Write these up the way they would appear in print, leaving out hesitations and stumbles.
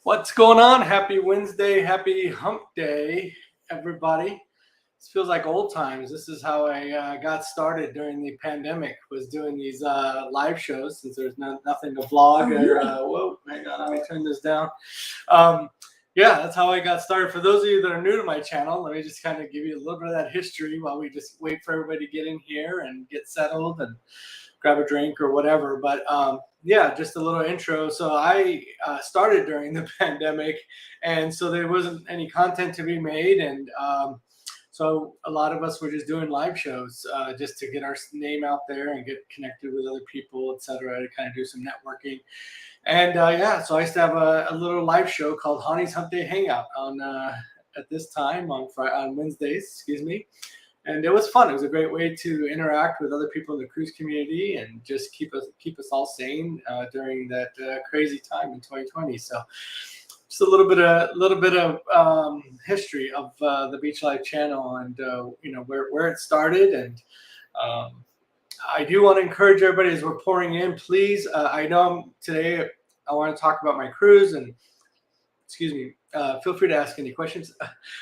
What's going on? Happy Wednesday, happy hump day, everybody. This feels like old times. This is how I got started during the pandemic, was doing these live shows since there's nothing to vlog or, whoa, hang on, let me turn this down. Um, yeah, that's how I got started. For those of you that are new to my channel, let me just kind of give you a little bit of that history while we just wait for everybody to get in here and get settled and grab a drink or whatever. But yeah, just a little intro. So I started during the pandemic, and so there wasn't any content to be made, and so a lot of us were just doing live shows just to get our name out there and get connected with other people, etc., to kind of do some networking. And yeah, so I used to have a little live show called Honey's Hump Day Hangout on at this time on Wednesdays, excuse me, and it was fun. It was a great way to interact with other people in the cruise community and just keep us all sane during that crazy time in 2020. So just a little bit of history of the Beach Life channel and where it started. And um, I do want to encourage everybody as we're pouring in, please. I know today I want to talk about my cruise and excuse me. Feel free to ask any questions.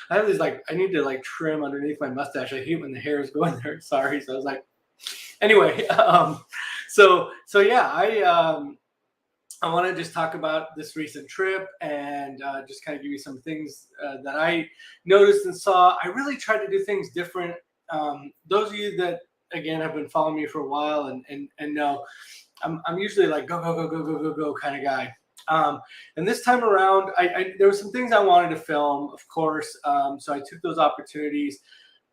I have these I need to trim underneath my mustache. I hate when the hair is going there. Sorry. So I was like, anyway. So yeah, I want to just talk about this recent trip and just kind of give you some things that I noticed and saw. I really tried to do things different. Those of you that again have been following me for a while and know I'm usually like go go go go go go go kind of guy. And this time around, there were some things I wanted to film, of course. So I took those opportunities,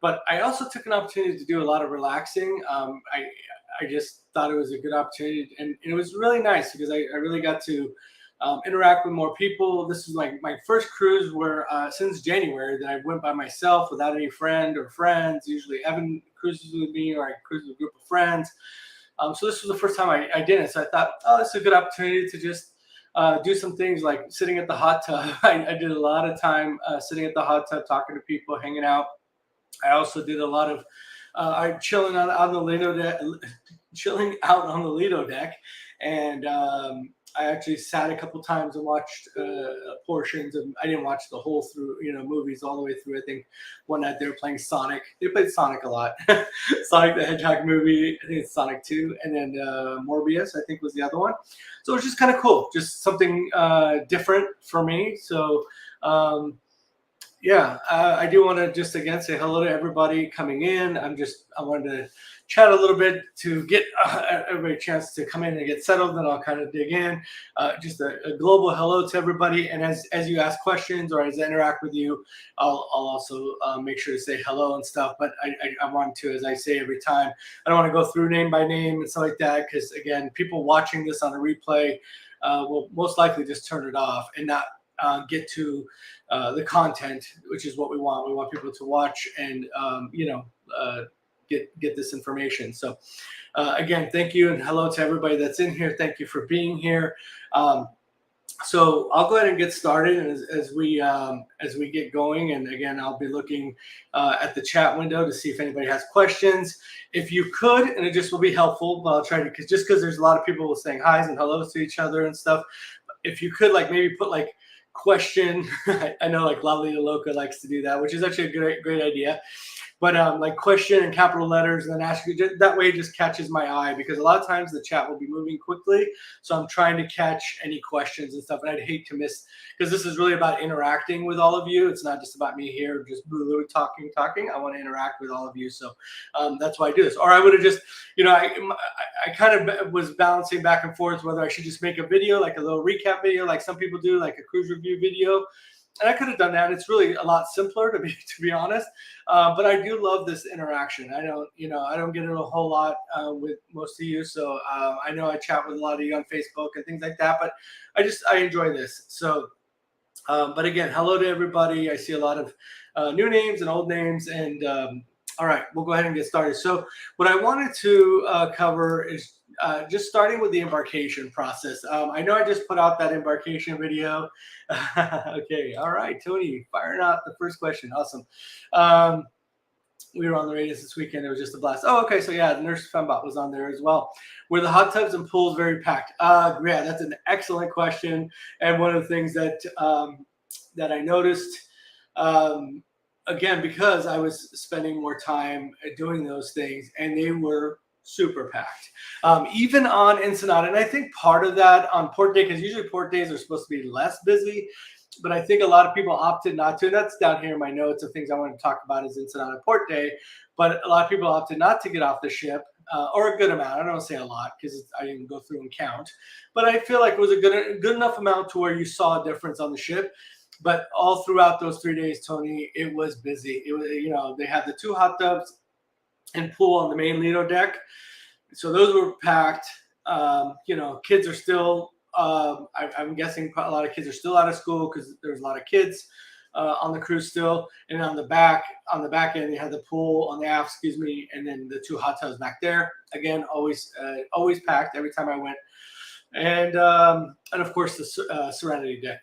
but I also took an opportunity to do a lot of relaxing. I just thought it was a good opportunity, and it was really nice because I really got to interact with more people. This was like my first cruise where since January that I went by myself without any friend or friends. Usually Evan cruises with me or I cruise with a group of friends. So this was the first time I did it. So I thought, oh, this is a good opportunity to just do some things like sitting at the hot tub. I did a lot of time sitting at the hot tub, talking to people, hanging out. I also did a lot of chilling on the Lido deck, chilling out on the Lido deck, and I actually sat a couple times and watched portions of. I didn't watch the whole through, movies all the way through. I think one night they were playing Sonic. They played Sonic a lot. Sonic the Hedgehog movie. I think it's Sonic 2, and then Morbius. I think was the other one. So it was just kind of cool, just something different for me. So. Yeah, I do want to just again say hello to everybody coming in. I wanted to chat a little bit to get everybody a chance to come in and get settled. Then I'll kind of dig in. Just a global hello to everybody. And as you ask questions or as I interact with you, I'll also make sure to say hello and stuff. But I want to, as I say every time, I don't want to go through name by name and stuff like that because again, people watching this on a replay will most likely just turn it off and not get to the content, which is what we want. We want people to watch and get this information. So again, thank you and hello to everybody that's in here. Thank you for being here. So I'll go ahead and get started as we get going. And again, I'll be looking at the chat window to see if anybody has questions. If you could, and it just will be helpful, but I'll try to because there's a lot of people saying hi's and hellos to each other and stuff. If you could maybe put question. I know Lalita Loca likes to do that, which is actually a great idea. But question in capital letters and then ask you that way it just catches my eye because a lot of times the chat will be moving quickly. So I'm trying to catch any questions and stuff. And I'd hate to miss because this is really about interacting with all of you. It's not just about me here just talking. I want to interact with all of you. So that's why I do this. Or I would have just, I kind of was balancing back and forth whether I should just make a video, like a little recap video, like some people do, like a cruise review video. And I could have done that. It's really a lot simpler to be honest. But I do love this interaction. I don't get it a whole lot with most of you. So I know I chat with a lot of you on Facebook and things like that. But I enjoy this. So, but again, hello to everybody. I see a lot of new names and old names. And all right, we'll go ahead and get started. So what I wanted to cover is just starting with the embarkation process. I know I just put out that embarkation video. Okay, all right, Tony, firing out the first question. Awesome. we were on the Radiance this weekend. It was just a blast. Oh, okay. So yeah, the Nurse Fembot was on there as well. Were the hot tubs and pools very packed? Yeah, that's an excellent question. And one of the things that that I noticed, again, because I was spending more time doing those things, and they were super packed. Even on Ensenada, and I think part of that on port day, because usually port days are supposed to be less busy, but I think a lot of people opted not to. And that's down here in my notes of things I want to talk about is Ensenada Port Day. But a lot of people opted not to get off the ship, or a good amount. I don't want to say a lot because I didn't go through and count. But I feel like it was a good enough amount to where you saw a difference on the ship. But all throughout those 3 days, Tony, it was busy. It was, they had the 2 hot tubs and pool on the main Lido deck. So those were packed. Kids are still, I'm guessing a lot of kids are still out of school because there's a lot of kids on the cruise still. And on the back end, they had the pool on the aft, and then the 2 hot tubs back there. Again, always packed every time I went. And of course the Serenity deck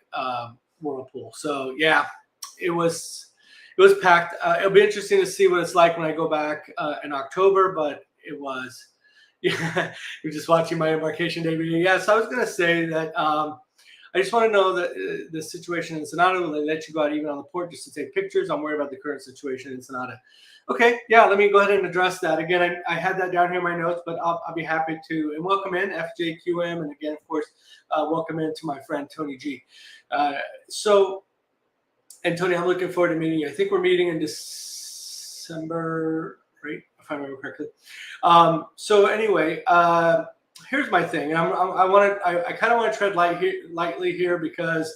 whirlpool. So yeah, it was packed. It'll be interesting to see what it's like when I go back in October, but it was. Yeah, you're just watching my embarkation day video. Yeah, so I was going to say that I just want to know that the situation in Ensenada, will they let you go out even on the port just to take pictures? I'm worried about the current situation in Ensenada. Okay, yeah, let me go ahead and address that. Again, I had that down here in my notes, but I'll be happy to. And welcome in, FJQM. And again, of course, welcome in to my friend, Tony G. And Tony, I'm looking forward to meeting you. I think we're meeting in December, right? If I remember correctly. So anyway, here's my thing. I kind of want to tread lightly here because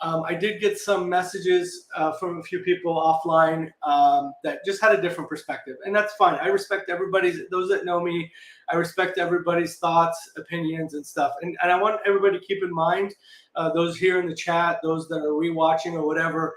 I did get some messages from a few people offline that just had a different perspective, and that's fine. I respect those that know me. I respect everybody's thoughts, opinions, and stuff. And I want everybody to keep in mind, those here in the chat, those that are rewatching or whatever.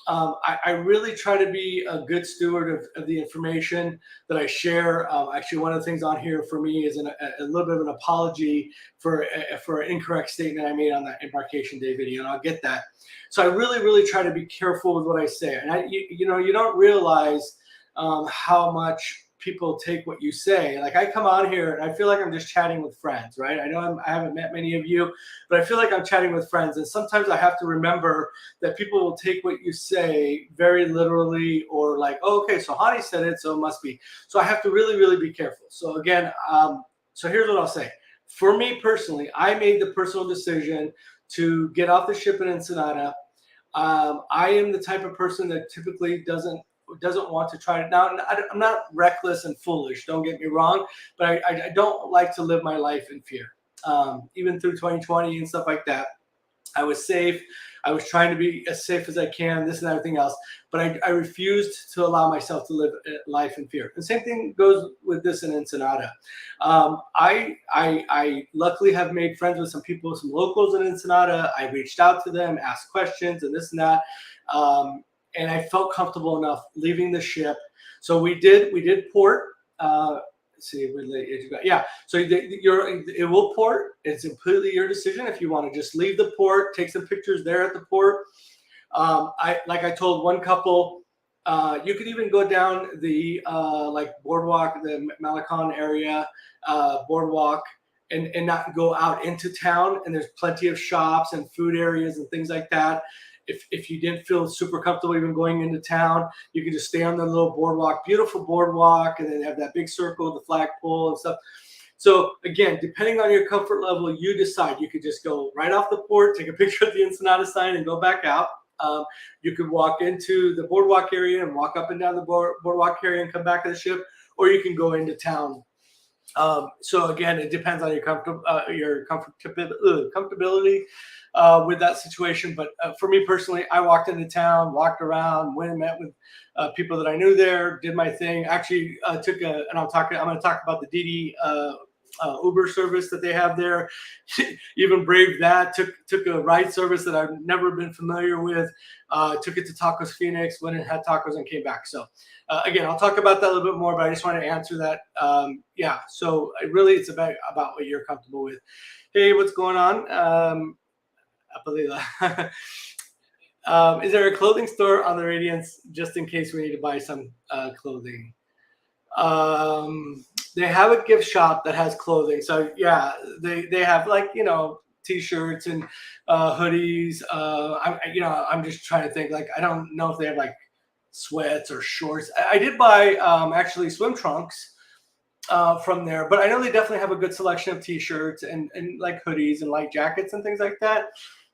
I really try to be a good steward of the information that I share. Actually, one of the things on here for me is a little bit of an apology for an incorrect statement I made on that embarkation day video, and I'll get that. So I really, really try to be careful with what I say. And you don't realize how much people take what you say. Like I come on here and I feel like I'm just chatting with friends, right? I know I haven't met many of you, but I feel like I'm chatting with friends. And sometimes I have to remember that people will take what you say very literally, or like, oh, okay, so Hani said it, so it must be. So I have to really, really be careful. So again, so here's what I'll say. For me personally, I made the personal decision to get off the ship in Ensenada. I am the type of person that typically doesn't want to try it. Now, I'm not reckless and foolish, don't get me wrong, but I don't like to live my life in fear. Even through 2020 and stuff like that, I was safe. I was trying to be as safe as I can, this and everything else, but I refused to allow myself to live life in fear. The same thing goes with this in Ensenada. I luckily have made friends with some people, some locals in Ensenada. I reached out to them, asked questions and this and that. And I felt comfortable enough leaving the ship. So we did port. Let's see, yeah. So it will port. It's completely your decision if you want to just leave the port, take some pictures there at the port. Like I told one couple, you could even go down the like boardwalk, the Malecon area boardwalk, and not go out into town. And there's plenty of shops and food areas and things like that. If you didn't feel super comfortable even going into town, you could just stay on the little boardwalk, beautiful boardwalk, and then have that big circle, the flagpole and stuff. So again, depending on your comfort level, you decide. You could just go right off the port, take a picture of the Ensenada sign and go back out. You could walk into the boardwalk area and walk up and down the boardwalk area and come back to the ship, or you can go into town. So again, it depends on your comfortability with that situation. But for me personally, I walked into town, walked around, went and met with people that I knew there, did my thing. Actually, I'm going to talk about the Didi Uber service that they have there. Even braved that. Took a ride service that I've never been familiar with. Took it to Tacos Phoenix, went and had tacos and came back. So again, I'll talk about that a little bit more, but I just want to answer that. Yeah. So it's about what you're comfortable with. Hey, what's going on? I believe that. Is there a clothing store on the Radiance just in case we need to buy some clothing? They have a gift shop that has clothing. So yeah, they have like, t-shirts and hoodies. I'm just trying to think, like, I don't know if they have like sweats or shorts. I did buy actually swim trunks from there, but I know they definitely have a good selection of t-shirts and like hoodies and light jackets and things like that.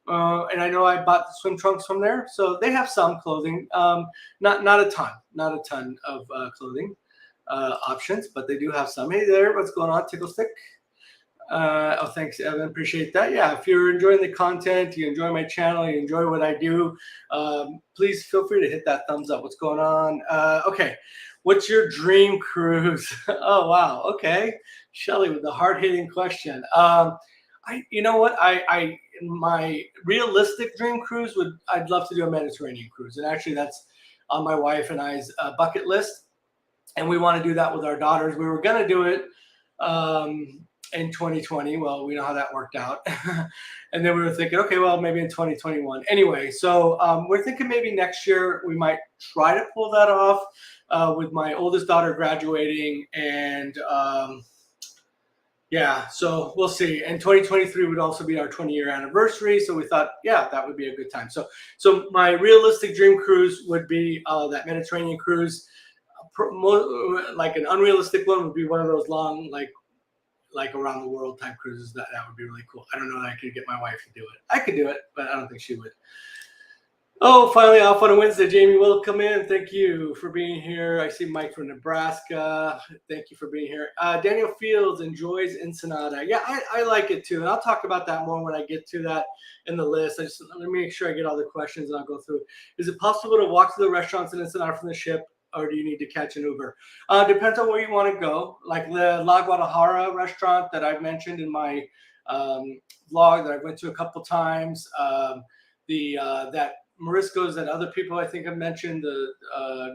And I know I bought the swim trunks from there, so they have some clothing. Not a ton of clothing options, but they do have some. Hey there, what's going on, Tickle Stick? Oh, thanks, Evan. Appreciate that. Yeah, if you're enjoying the content, you enjoy my channel, you enjoy what I do, please feel free to hit that thumbs up. What's going on? Okay, what's your dream cruise? Oh, wow. Okay, Shelly with the hard-hitting question. You know what? My realistic dream cruise I'd love to do a Mediterranean cruise, and actually that's on my wife and I's bucket list, and we want to do that with our daughters. We were gonna do it in 2020. Well, we know how that worked out. And then we were thinking, okay, well, maybe in 2021. Anyway, so we're thinking maybe next year we might try to pull that off with my oldest daughter graduating. And yeah, so we'll see. And 2023 would also be our 20-year anniversary. So we thought, yeah, that would be a good time. So my realistic dream cruise would be that Mediterranean cruise. Like an unrealistic one would be one of those long, like around the world type cruises. That would be really cool. I don't know that I could get my wife to do it. I could do it, but I don't think she would. Oh, finally off on a Wednesday. Jamie, welcome in. Thank you for being here. I see Mike from Nebraska. Thank you for being here. Daniel Fields enjoys Ensenada. Yeah, I like it too. And I'll talk about that more when I get to that in the list. Let me make sure I get all the questions and I'll go through. Is it possible to walk to the restaurants in Ensenada from the ship, or do you need to catch an Uber? Depends on where you want to go. Like the La Guadalajara restaurant that I've mentioned in my vlog that I went to a couple times. That Morisco's that other people I think have mentioned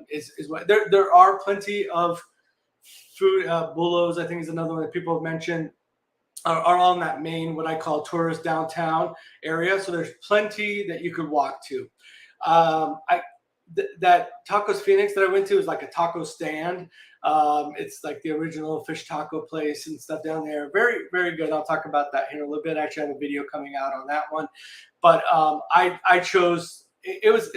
is what there are plenty of food. Bulos, I think, is another one that people have mentioned. Are on that main, what I call tourist downtown area. So there's plenty that you could walk to. That Tacos Phoenix that I went to is like a taco stand. It's like the original fish taco place and stuff down there. Very, very good. I'll talk about that here in a little bit. I actually have a video coming out on that one. But I chose. It was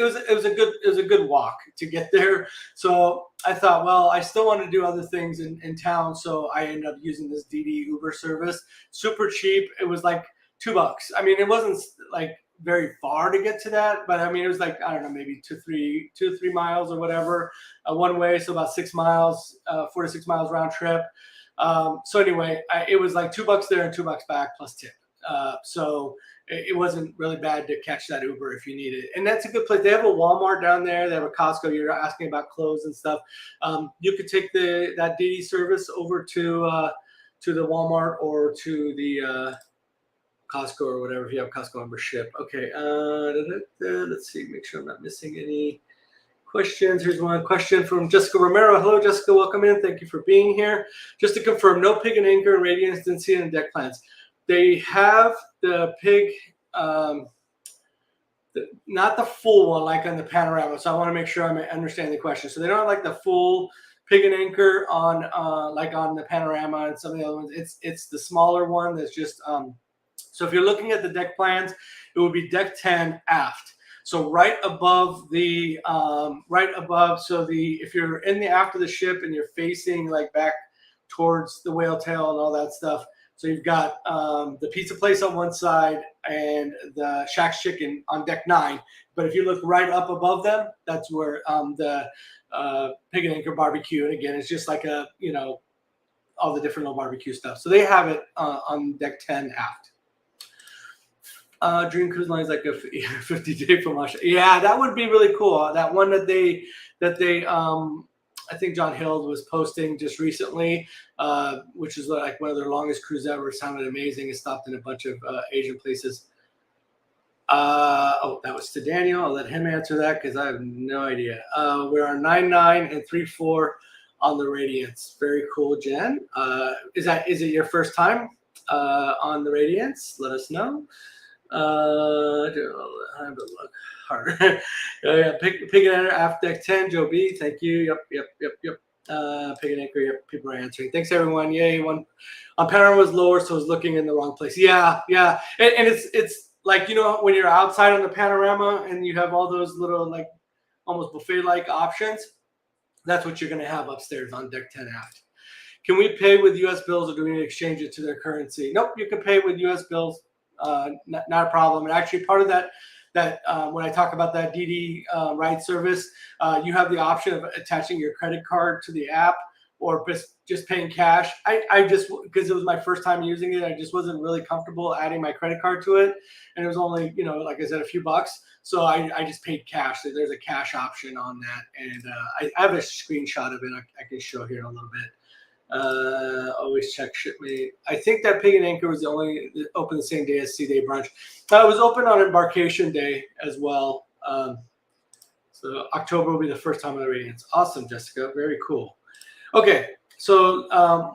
a good walk to get there. So I thought, well, I still want to do other things in town. So I ended up using this DD Uber service. Super cheap. It was like $2. I mean, it wasn't like very far to get to that, but I mean, it was like, I don't know, maybe 2-3 miles or whatever one way. So about 6 miles, 4 to 6 miles round trip. So anyway, it was like $2 there and $2 back plus tip. So it wasn't really bad to catch that Uber if you need it. And that's a good place. They have a Walmart down there. They have a Costco. You're asking about clothes and stuff. You could take that DD service over to the Walmart or to the Costco or whatever if you have Costco membership. Okay, let's see. Make sure I'm not missing any questions. Here's one question from Jessica Romero. Hello, Jessica. Welcome in. Thank you for being here. Just to confirm, no pig and anchor and Radiance didn't see it in deck plans. They have the pig, not the full one like on the panorama. So I want to make sure I understand the question. So they don't have like the full pig and anchor on like on the panorama and some of the other ones. It's the smaller one that's just so if you're looking at the deck plans, it would be deck 10 aft. So right above so if you're in the aft of the ship and you're facing like back towards the whale tail and all that stuff. So you've got the pizza place on one side and the Shack's Chicken on deck 9. But if you look right up above them, that's where the Pig and Anchor barbecue. And again, it's just like all the different little barbecue stuff. So they have it on deck 10 aft. Dream Cruise Line is like a 50-day promotion. Yeah, that would be really cool. That one that they I think John Hill was posting just recently, which is like one of their longest cruises ever. It sounded amazing. It stopped in a bunch of Asian places. Oh, that was to Daniel. I'll let him answer that because I have no idea. We're on 9-9 and 3-4 on the Radiance. Very cool, Jen. Is it your first time on the Radiance? Let us know. Time to look harder. Yeah, pick an enter after deck 10. Joe B. Thank you. Yep. Pick an anchor. Yep. People are answering. Thanks everyone. Yay. One on panorama was lower, so I was looking in the wrong place. Yeah. And it's like when you're outside on the panorama and you have all those little like almost buffet-like options. That's what you're going to have upstairs on deck 10 aft. Can we pay with U.S. bills or do we need to exchange it to their currency? Nope, you can pay with U.S. bills. Not a problem. And actually, part of that when I talk about that DD ride service, you have the option of attaching your credit card to the app or just paying cash. I just, because it was my first time using it, I just wasn't really comfortable adding my credit card to it. And it was only, like I said, a few bucks. So I just paid cash. So there's a cash option on that. And I have a screenshot of it I can show here in a little bit. Always check shipmate. I think that Pig and Anchor was the only open the same day as C-Day brunch. It was open on embarkation day as well. So October will be the first time of the Radiance. Awesome, Jessica. Very cool. Okay, so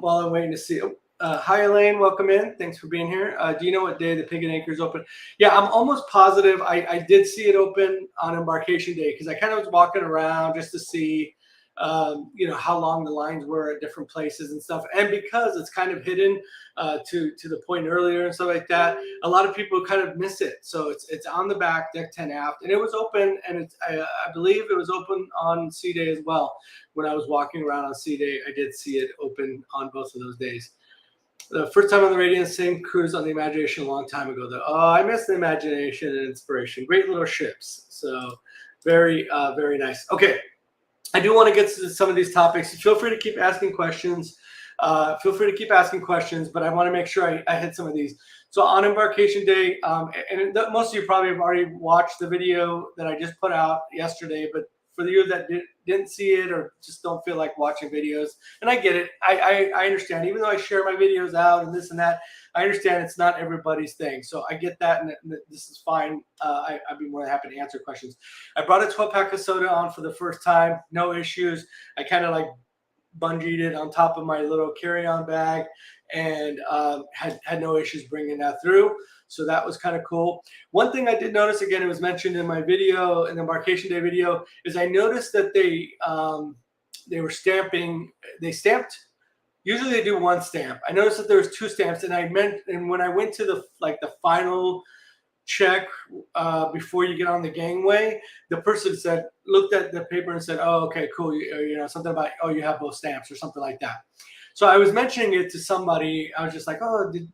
while I'm waiting to see, hi Elaine, welcome in. Thanks for being here. Do you know what day the Pig and Anchor is open? Yeah, I'm almost positive. I did see it open on embarkation day because I kind of was walking around just to see how long the lines were at different places and stuff. And because it's kind of hidden to the point earlier and stuff like that, a lot of people kind of miss it. So it's on the back, deck 10 aft, and it was open. And I believe it was open on C-Day as well. When I was walking around on C-Day, I did see it open on both of those days. The first time on the Radiance, same cruise on the Imagination a long time ago, though. Oh, I miss the Imagination and Inspiration. Great little ships. So very, very nice. Okay. I do want to get to some of these topics. Feel free to keep asking questions. But I want to make sure I hit some of these. So on embarkation day, and most of you probably have already watched the video that I just put out yesterday, but for you that didn't see it or just don't feel like watching videos, and I get it. I understand. Even though I share my videos out and this and that, I understand it's not everybody's thing. So I get that, and this is fine. I'd be more than happy to answer questions. I brought a 12-pack of soda on for the first time. No issues. I kind of like bungeed it on top of my little carry-on bag and had no issues bringing that through. So that was kind of cool. One thing I did notice, again, it was mentioned in my video, in the embarkation day video, is I noticed that they were stamping. They stamped. Usually they do one stamp. I noticed that there was two stamps, and when I went to the final check before you get on the gangway, the person looked at the paper and said, "Oh, okay, cool. Something about you have both stamps or something like that." So I was mentioning it to somebody. I was just like, "Oh, did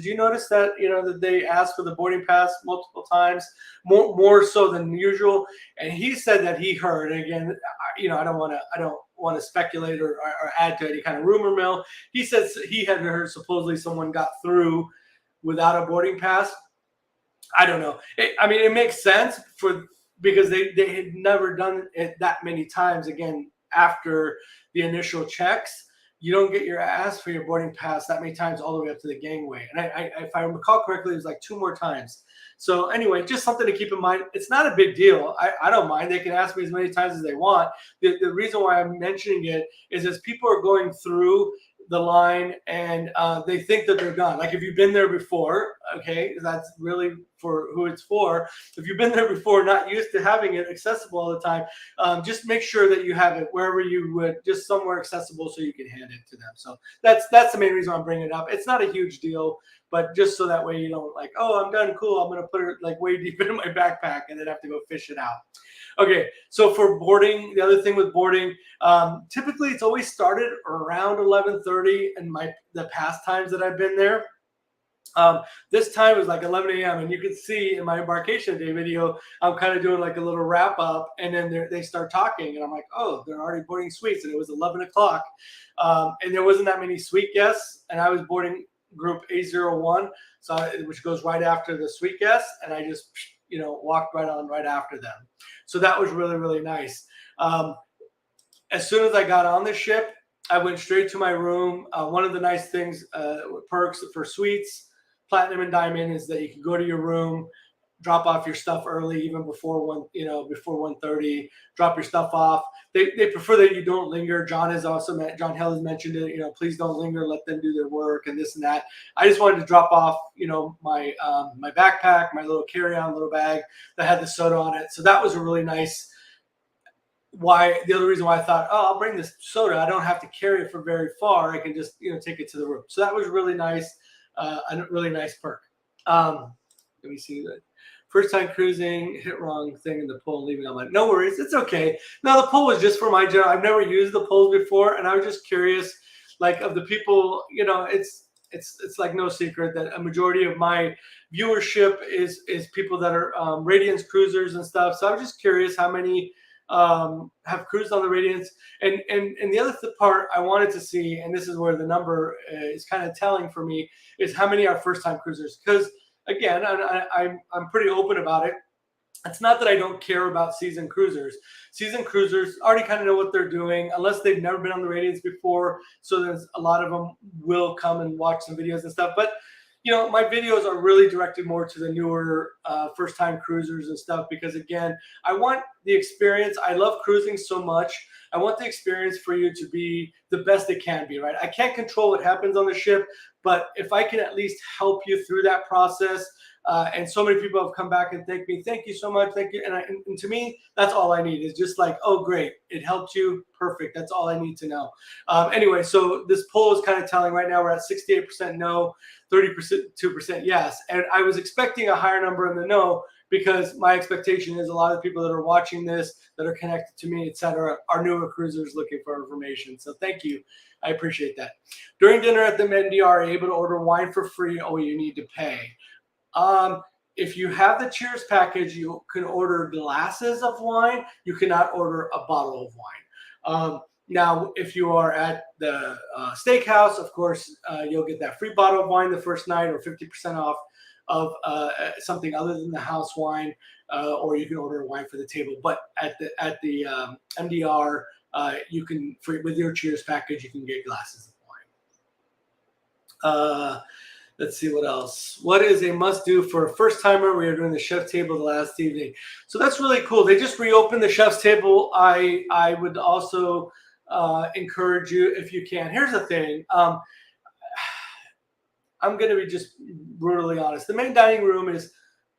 you notice that that they asked for the boarding pass multiple times, more so than usual?" And he said that he heard. And again, I don't want to speculate or add to any kind of rumor mill. He says he had heard supposedly someone got through without a boarding pass. I don't know. It makes sense because they had never done it that many times. Again, after the initial checks, you don't get your ass for your boarding pass that many times all the way up to the gangway. And if I recall correctly, it was like 2 more times. So anyway, just something to keep in mind. It's not a big deal. I don't mind. They can ask me as many times as they want. The reason why I'm mentioning it is as people are going through the line and they think that they're gone. Like if you've been there before, okay, that's really for who it's for. If you've been there before, not used to having it accessible all the time, just make sure that you have it wherever you would, just somewhere accessible so you can hand it to them. So that's the main reason I'm bringing it up. It's not a huge deal, but just so that way you don't like, oh, I'm done, cool, I'm going to put it like way deep into my backpack and then have to go fish it out. Okay, so for boarding, the other thing with boarding, typically it's always started around 11:30 in the past times that I've been there. This time it was like 11 a.m. and you can see in my embarkation day video, I'm kind of doing like a little wrap up, and then they start talking, and I'm like, oh, they're already boarding suites, and it was 11 o'clock, and there wasn't that many suite guests, and I was boarding group A01, which goes right after the suite guests, and I just walked right on right after them. So that was really, really nice. As soon as I got on the ship, I went straight to my room. One of the nice things, perks for suites, platinum and diamond, is that you can go to your room drop off your stuff early, even before before 1:30. Drop your stuff off. They prefer that you don't linger. John Hill has mentioned it. Please don't linger. Let them do their work and this and that. I just wanted to drop off, my my backpack, my little carry-on little bag that had the soda on it. So that was a really nice. The other reason why I thought, oh, I'll bring this soda. I don't have to carry it for very far. I can just take it to the room. So that was really nice, a really nice perk. Let me see that. First time cruising, hit wrong thing in the poll, leaving. I'm like, no worries, it's okay. No, the poll was just for my general. I've never used the polls before, and I was just curious, like, of the people. It's like no secret that a majority of my viewership is people that are Radiance cruisers and stuff. So I was just curious how many have cruised on the Radiance, and the other part I wanted to see, and this is where the number is kind of telling for me, is how many are first time cruisers. Because again, I'm pretty open about it. It's not that I don't care about seasoned cruisers. Seasoned cruisers already kind of know what they're doing, unless they've never been on the Radiance before. So there's a lot of them will come and watch some videos and stuff. But my videos are really directed more to the newer first-time cruisers and stuff, because again, I want the experience. I love cruising so much. I want the experience for you to be the best it can be, right? I can't control what happens on the ship, but if I can at least help you through that process, and so many people have come back and thank me. Thank you so much. Thank you. And to me, that's all I need, is just like, oh, great. It helped you. Perfect. That's all I need to know. Anyway, so this poll is kind of telling right now we're at 68% no, 2% yes. And I was expecting a higher number in the no, because my expectation is a lot of the people that are watching this, that are connected to me, etc., are newer cruisers looking for information. So thank you. I appreciate that. During dinner at the MDR, are you able to order wine for free? Oh, you need to pay. If you have the Cheers package, you can order glasses of wine. You cannot order a bottle of wine. Now, if you are at the steakhouse, of course, you'll get that free bottle of wine the first night, or 50% off of something other than the house wine, or you can order wine for the table. But at the MDR, you can, with your Cheers package, you can get glasses of wine. Let's see what else. What is a must-do for a first-timer? We are doing the chef's table the last evening. So that's really cool. They just reopened the chef's table. I would also encourage you, if you can. Here's the thing. I'm going to be just brutally honest. The main dining room is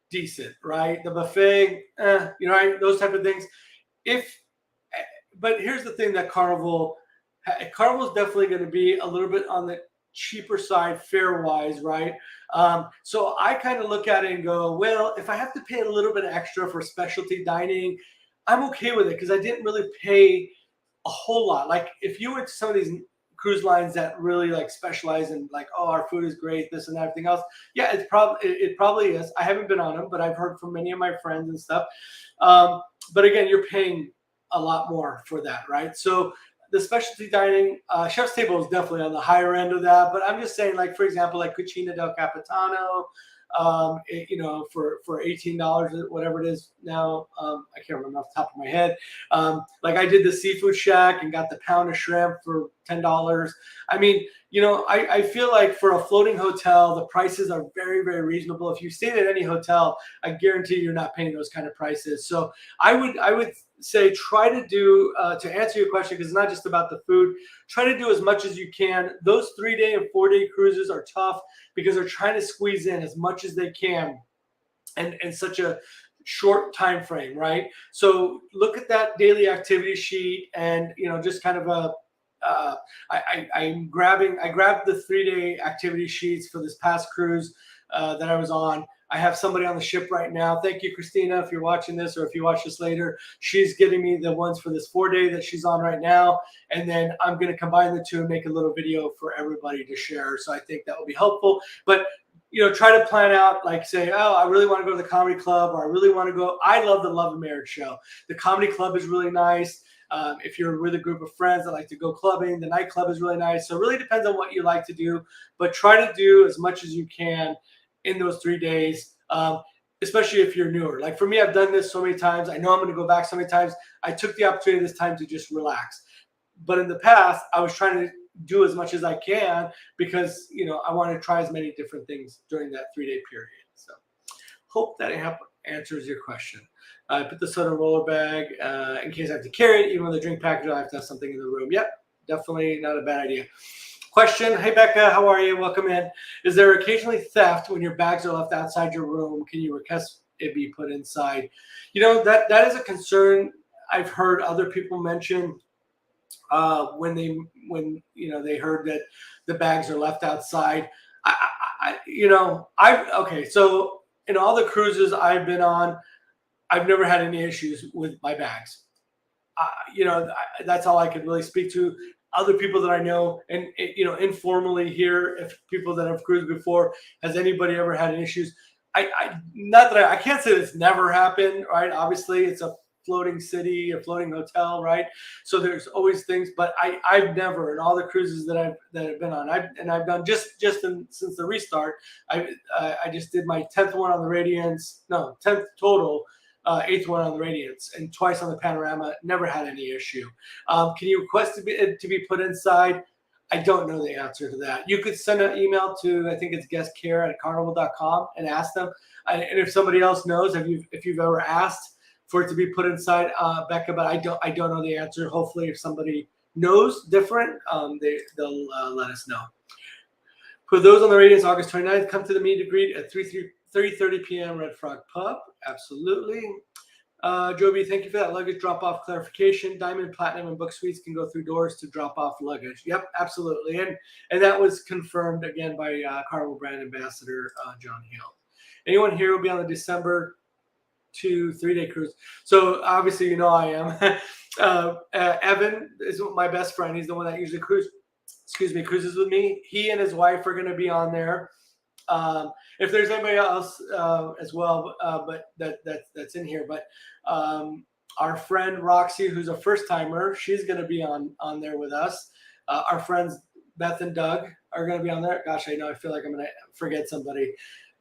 decent, right? The buffet, right? Those type of things. But here's the thing that Carnival is definitely going to be a little bit on the cheaper side fare wise, right? So I kind of look at it and go, well, if I have to pay a little bit extra for specialty dining, I'm okay with it, because I didn't really pay a whole lot. Like if you went to some of these cruise lines that really like specialize in like, oh, our food is great, this and everything else. Yeah, it probably is. I haven't been on them, but I've heard from many of my friends and stuff. But again, you're paying a lot more for that, right? So the specialty dining, chef's table is definitely on the higher end of that. But I'm just saying, like, for example, like Cucina del Capitano, for $18, whatever it is now. I can't remember off the top of my head. Like I did the Seafood Shack and got the pound of shrimp for $10. I mean, I feel like for a floating hotel, the prices are very, very reasonable. If you stayed at any hotel, I guarantee you're not paying those kind of prices. So I would say try to do, to answer your question, because it's not just about the food, try to do as much as you can. Those 3-day and 4-day cruises are tough because they're trying to squeeze in as much as they can and in such a short time frame, right? So look at that daily activity sheet, and just kind of I grabbed the 3-day activity sheets for this past cruise that I was on. I have somebody on the ship right now. Thank you, Christina, if you're watching this, or if you watch this later. She's getting me the ones for this 4-day that she's on right now. And then I'm going to combine the two and make a little video for everybody to share. So I think that will be helpful. But, try to plan out, like say, oh, I really want to go to the comedy club, or I really want to go. I love the Love and Marriage show. The comedy club is really nice. If you're with a group of friends that like to go clubbing, the nightclub is really nice. So it really depends on what you like to do. But try to do as much as you can in those 3 days, especially if you're newer. Like for me, I've done this so many times. I know I'm going to go back so many times. I took the opportunity this time to just relax. But in the past, I was trying to do as much as I can because, I want to try as many different things during that 3-day period. So hope that answers your question. I put the soda in a roller bag in case I have to carry it, even with a drink package. I have to have something in the room. Yep, definitely not a bad idea. Question. Hey, Becca, how are you? Welcome in. Is there occasionally theft when your bags are left outside your room? Can you request it be put inside? That is a concern I've heard other people mention when they heard that the bags are left outside. Okay. So in all the cruises I've been on, I've never had any issues with my bags. That's all I could really speak to. Other people that I know, and informally here, if people that have cruised before, has anybody ever had issues? I can't say it's never happened, right? Obviously, it's a floating city, a floating hotel, right? So there's always things, but I've never, in all the cruises that I've been on, I've done since the restart. I just did my 10th one on the Radiance, no, 10th total. 8th one on the Radiance, and twice on the Panorama. Never had any issue. Can you request to be put inside? I don't know the answer to that. You could send an email to, I think it's guestcare@carnival.com, and ask them. And if somebody else knows, if you've ever asked for it to be put inside, Becca, but I don't know the answer. Hopefully, if somebody knows different, they'll let us know. For those on the Radiance, August 29th, come to the meet and greet at 3:30 p.m. Red Frog Pub. Absolutely. Joby, thank you for that luggage drop-off clarification. Diamond, Platinum, and Book Suites can go through doors to drop off luggage. Yep, absolutely. And that was confirmed again by Carnival brand ambassador John Hill. Anyone here will be on the December 2 3-day cruise. So obviously, I am. Evan is my best friend. He's the one that usually cruises with me. He and his wife are going to be on there. If there's anybody else as well, but that's in here, but our friend Roxy, who's a first timer, she's going to be on there with us. Our friends Beth and Doug are going to be on there. Gosh, I know. I feel like I'm going to forget somebody.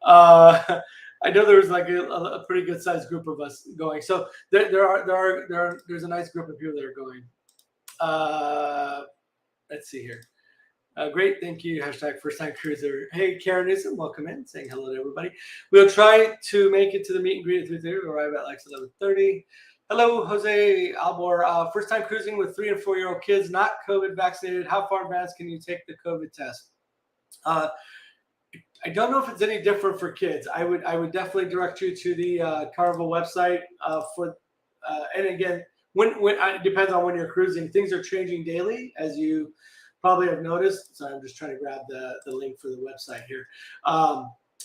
I know there was like a pretty good sized group of us going. So there's a nice group of people that are going. Let's see here. Great, thank you. Hashtag first time cruiser. Hey, Karen Newsom, welcome in. Saying hello to everybody. We'll try to make it to the meet and greet at 3:30. We'll arrive at like 11:30. Hello, Jose Albor. First time cruising with 3 and 4-year-old kids, not COVID vaccinated. How far in advance can you take the COVID test? I don't know if it's any different for kids. I would definitely direct you to the Carnival website and again, when it depends on when you're cruising. Things are changing daily, as you probably have noticed. So I'm just trying to grab the link for the website here.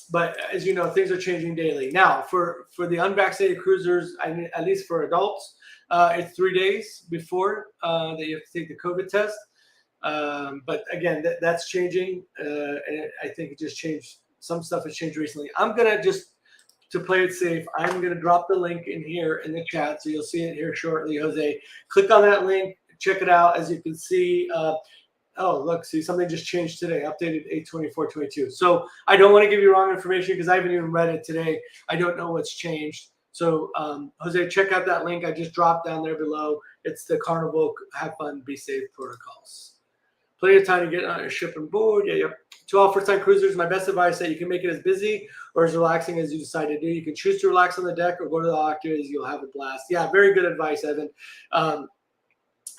But as you know, things are changing daily. Now, for the unvaccinated cruisers, at least for adults, it's 3 days before that you have to take the COVID test. But again, that's changing. And I think it just changed. Some stuff has changed recently. I'm going to to play it safe, I'm going to drop the link in here in the chat. So you'll see it here shortly, Jose. Click on that link. Check it out. As you can see, oh, look, see, something just changed today, updated 8/24/22. So I don't want to give you wrong information because I haven't even read it today. I don't know what's changed. So, Jose, check out that link I just dropped down there below. It's the Carnival Have Fun, Be Safe protocols. Plenty of time to get on a ship and board. Yeah, yep. To all first-time cruisers, my best advice is that you can make it as busy or as relaxing as you decide to do. You can choose to relax on the deck or go to the activities. You'll have a blast. Yeah, very good advice, Evan.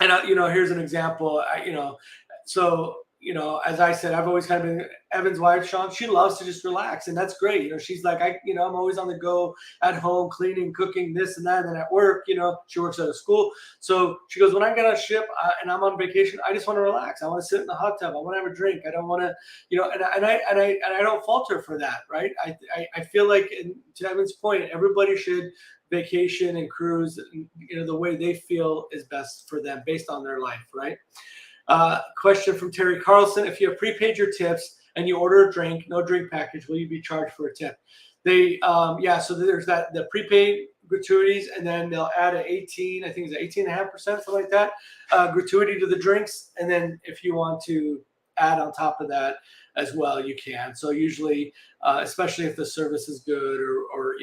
Here's an example. As I said, I've always kind of been Evan's wife, Sean. She loves to just relax, and that's great. She's like, I'm always on the go at home, cleaning, cooking, this and that, and at work. She works at a school, so she goes, when I get on a ship and I'm on vacation, I just want to relax. I want to sit in the hot tub. I want to have a drink. I don't want to, and I don't fault her for that, right? I feel like, to Evan's point, everybody should vacation and cruise, the way they feel is best for them based on their life, right? Question from Terry Carlson. If you have prepaid your tips and you order a drink, no drink package, will you be charged for a tip? So there's the prepaid gratuities, and then they'll add an 18, I think it's 18.5%, something like that, gratuity to the drinks. And then if you want to add on top of that as well, you can. So usually, especially if the service is good or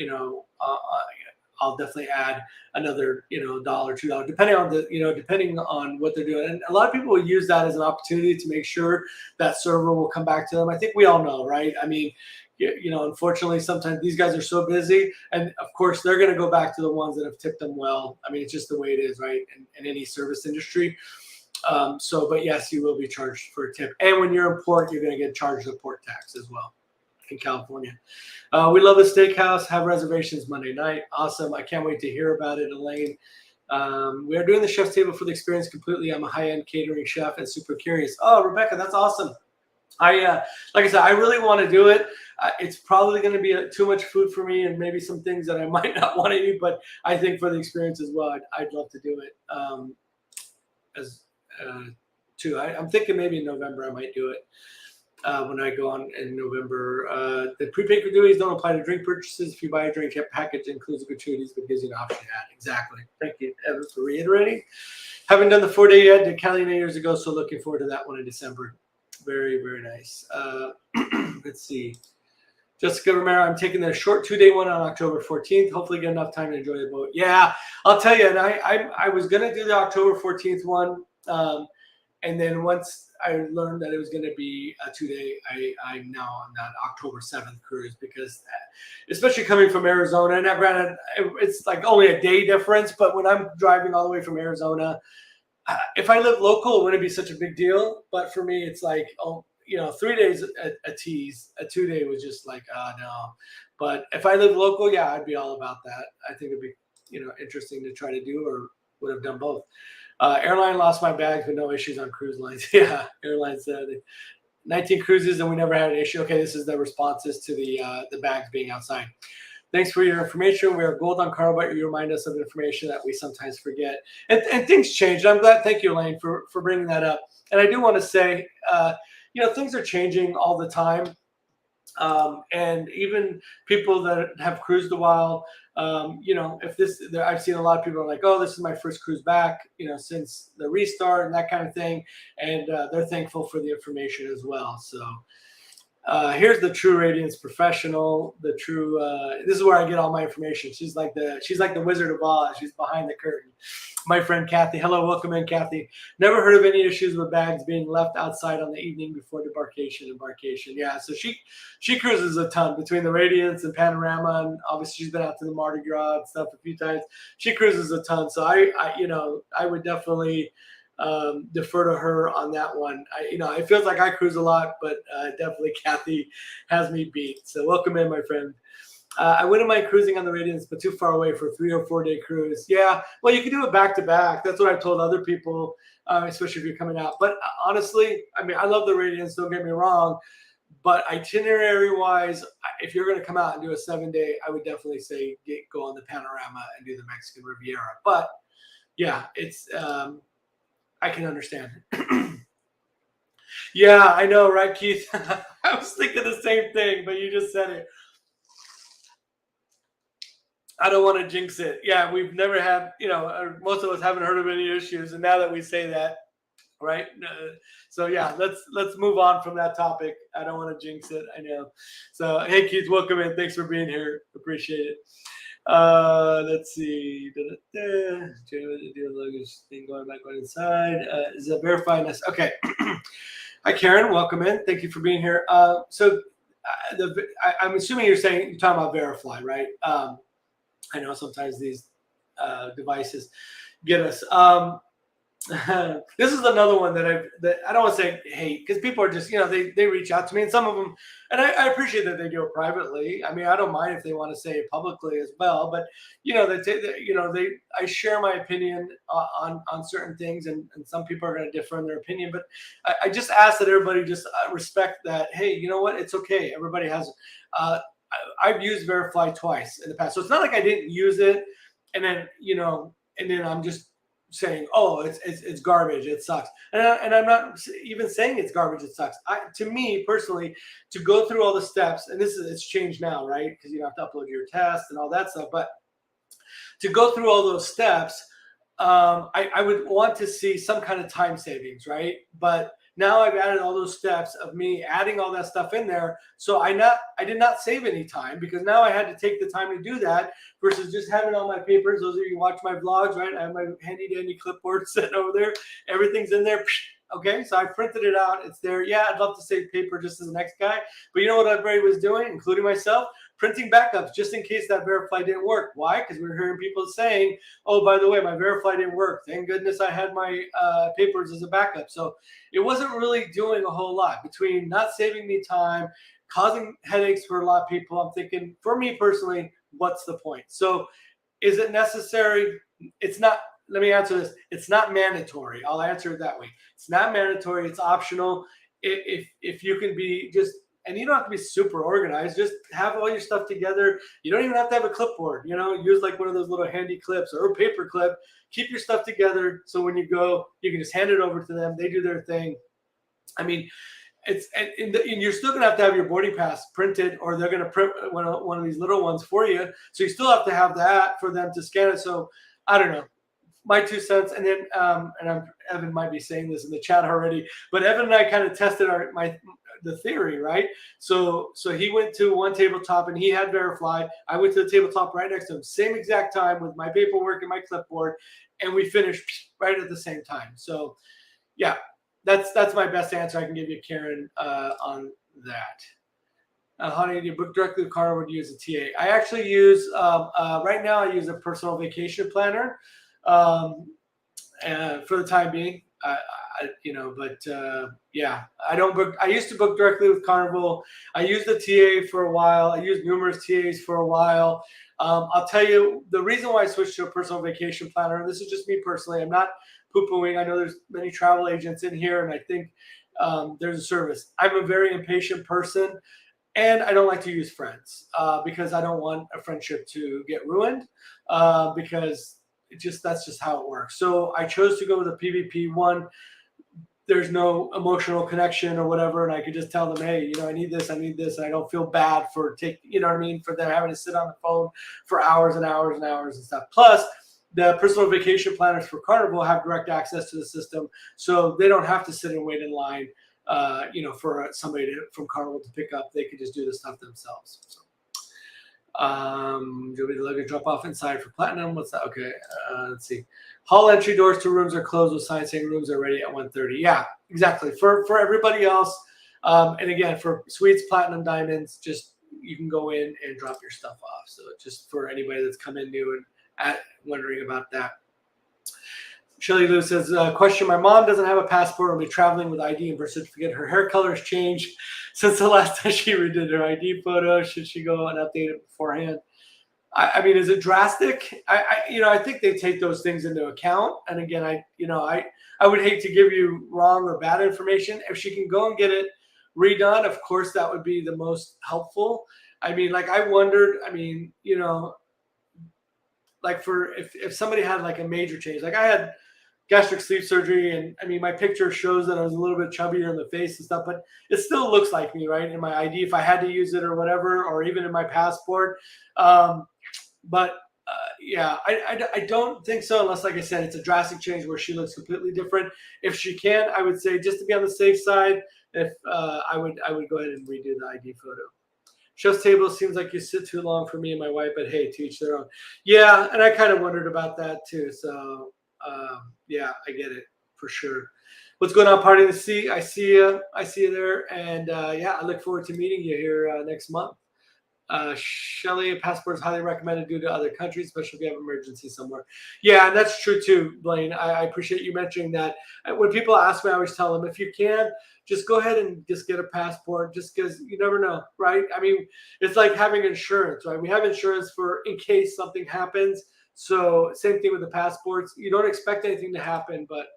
I'll definitely add another, $1, $2, depending on what they're doing. And a lot of people will use that as an opportunity to make sure that server will come back to them. I think we all know, right? I mean, unfortunately, sometimes these guys are so busy, and of course, they're going to go back to the ones that have tipped them well. I mean, it's just the way it is, right? In any service industry. But yes, you will be charged for a tip, and when you're in port, you're going to get charged the port tax as well in California. We love the steakhouse. Have reservations Monday night. Awesome! I can't wait to hear about it, Elaine. We are doing the chef's table for the experience completely. I'm a high-end catering chef and super curious. Oh, Rebecca, that's awesome. Like I said, I really want to do it. It's probably going to be too much food for me, and maybe some things that I might not want to eat. But I think for the experience as well, I'd love to do it. Too, I'm thinking maybe in November I might do it. When I go on in November, the prepaid gratuities don't apply to drink purchases. If you buy a drink package, it includes gratuities, but gives you an option to add. Exactly. Thank you, Evan, for reiterating. Haven't done the 4-day yet. Did Cali years ago, so looking forward to that one in December. Very, very nice. Let's see. Jessica Romero, I'm taking the short 2-day one on October 14th. Hopefully get enough time to enjoy the boat. Yeah, I'll tell you. And I was going to do the October 14th one. And then once I learned that it was going to be a 2-day, I'm now on that October 7th cruise, because especially coming from Arizona, and granted, it's like only a day difference, but when I'm driving all the way from Arizona, if I live local, it wouldn't be such a big deal. But for me, it's like, 3 days a tease. A 2-day was just like, no. But if I live local, yeah, I'd be all about that. I think it'd be, interesting to try to do, or would have done both. Airline lost my bags, but no issues on cruise lines. Yeah, airlines 19 cruises and we never had an issue. Okay, this is the responses to the bags being outside. Thanks for your information. We are gold on Carl, but you remind us of information that we sometimes forget. And things change. I'm glad. Thank you, Elaine, for bringing that up. And I do want to say, things are changing all the time. And even people that have cruised a while, I've seen a lot of people are like, oh, this is my first cruise back, since the restart and that kind of thing. And they're thankful for the information as well. So here's the True Radiance professional, the true, this is where I get all my information. She's like the Wizard of Oz. She's behind the curtain. My friend Kathy. Hello, welcome in, Kathy. Never heard of any issues with bags being left outside on the evening before embarkation. Yeah, so she cruises a ton between the Radiance and Panorama, and obviously she's been out to the Mardi Gras and stuff a few times. She cruises a ton, so I would definitely defer to her on that one. It feels like I cruise a lot, but definitely Kathy has me beat. So welcome in, my friend. I wouldn't mind cruising on the Radiance, but too far away for a 3 or 4 day cruise. Yeah, well, you can do it back to back. That's what I've told other people, especially if you're coming out. But honestly, I love the Radiance, don't get me wrong. But itinerary-wise, if you're going to come out and do a 7-day, I would definitely say go on the Panorama and do the Mexican Riviera. But yeah, it's I can understand. Yeah, I know, right, Keith? I was thinking the same thing, but you just said it. I don't want to jinx it. Yeah, we've never had, most of us haven't heard of any issues. And now that we say that, right? So yeah, let's move on from that topic. I don't want to jinx it. I know. So hey, Keith, welcome in. Thanks for being here. Appreciate it. Let's see. Luggage thing going inside. Is it verified? Okay. Hi, Karen. Welcome in. Thank you for being here. I'm assuming you're talking about Verifly, right? I know sometimes these devices get us. This is another one that I don't want to say hate, because people are just, they reach out to me, and some of them, and I appreciate that they do it privately. I don't mind if they want to say it publicly as well, but I share my opinion on certain things, and some people are going to differ in their opinion, but I just ask that everybody just respect that. Hey, you know what? It's okay. Everybody has. I've used Verify twice in the past, so it's not like I didn't use it, and then I'm just saying, oh, it's garbage, it sucks, and I'm not even saying it's garbage, it sucks. To me personally, to go through all the steps, and it's changed now, right? Because you have to upload your test and all that stuff, but to go through all those steps, I would want to see some kind of time savings, right? But now I've added all those steps of me adding all that stuff in there. So I did not save any time, because now I had to take the time to do that versus just having all my papers. Those of you who watch my vlogs, right? I have my handy dandy clipboard sitting over there. Everything's in there. Okay, so I printed it out. It's there. Yeah, I'd love to save paper just as the next guy. But you know what everybody was doing, including myself? Printing backups just in case that verify didn't work. Why? Because we were hearing people saying, oh, by the way, my verify didn't work. Thank goodness I had my papers as a backup. So it wasn't really doing a whole lot between not saving me time, causing headaches for a lot of people. I'm thinking, for me personally, what's the point? So is it necessary? It's not. Let me answer this. It's not mandatory. I'll answer it that way. It's not mandatory. It's optional. If you can be just, and you don't have to be super organized. Just have all your stuff together. You don't even have to have a clipboard. Use like one of those little handy clips or a paper clip. Keep your stuff together so when you go, you can just hand it over to them. They do their thing. I mean, and you're still going to have your boarding pass printed, or they're going to print one of these little ones for you. So you still have to have that for them to scan it. So I don't know. My 2 cents. And then Evan might be saying this in the chat already, but Evan and I kind of tested the theory, right? So he went to one tabletop and he had Verify. I went to the tabletop right next to him, same exact time with my paperwork and my clipboard, and we finished right at the same time. So yeah, that's my best answer I can give you, Karen, on that. How do you book directly with Carnival or use a TA? I actually use right now. I use a personal vacation planner for the time being. Yeah, I don't book. I used to book directly with Carnival. I used the TA for a while. I used numerous TAs for a while. I'll tell you the reason why I switched to a personal vacation planner. And this is just me personally. I'm not poo-pooing. I know there's many travel agents in here, and I think there's a service. I'm a very impatient person. And I don't like to use friends because I don't want a friendship to get ruined because that's just how it works. So I chose to go with a PvP one. There's no emotional connection or whatever, and I could just tell them, hey, I need this, and I don't feel bad for for them having to sit on the phone for hours and hours and hours and stuff. Plus, the personal vacation planners for Carnival have direct access to the system, so they don't have to sit and wait in line. For somebody from Carnival to pick up, they could just do the stuff themselves. So, do you want me to luggage drop off inside for Platinum? What's that? Okay, let's see. Hall entry doors to rooms are closed with signs saying rooms are ready at 1:30. Yeah, exactly. For everybody else, and again for Suites, Platinum, Diamonds, just you can go in and drop your stuff off. So just for anybody that's come in new and wondering about that. Shelly Lou says, question, my mom doesn't have a passport and will be traveling with ID and birth certificate. Her hair color has changed since the last time she redid her ID photo. Should she go and update it beforehand? I mean, is it drastic? I think they take those things into account. And again, I would hate to give you wrong or bad information. If she can go and get it redone, of course, that would be the most helpful. I mean, like I wondered, like if somebody had like a major change, like I had gastric sleeve surgery, and I mean my picture shows that I was a little bit chubbier in the face and stuff, but it still looks like me, right? In my ID, if I had to use it or whatever, or even in my passport. Yeah, I don't think so, unless, like I said, it's a drastic change where she looks completely different. If she can, I would say, just to be on the safe side, if I would go ahead and redo the ID photo. Chef's table seems like you sit too long for me and my wife, but hey, to each their own. Yeah, and I kind of wondered about that too. So yeah, I get it for sure. What's going on, Party in the Sea? I see you there, and yeah, I look forward to meeting you here next month. Shelly, a passport is highly recommended due to other countries, especially if you have emergency somewhere. Yeah, and that's true too, Blaine. I appreciate you mentioning that. When people ask me, I always tell them, if you can, just go ahead and just get a passport, just because you never know, right? I mean, it's like having insurance, right? We have insurance for in case something happens. So same thing with the passports. You don't expect anything to happen, but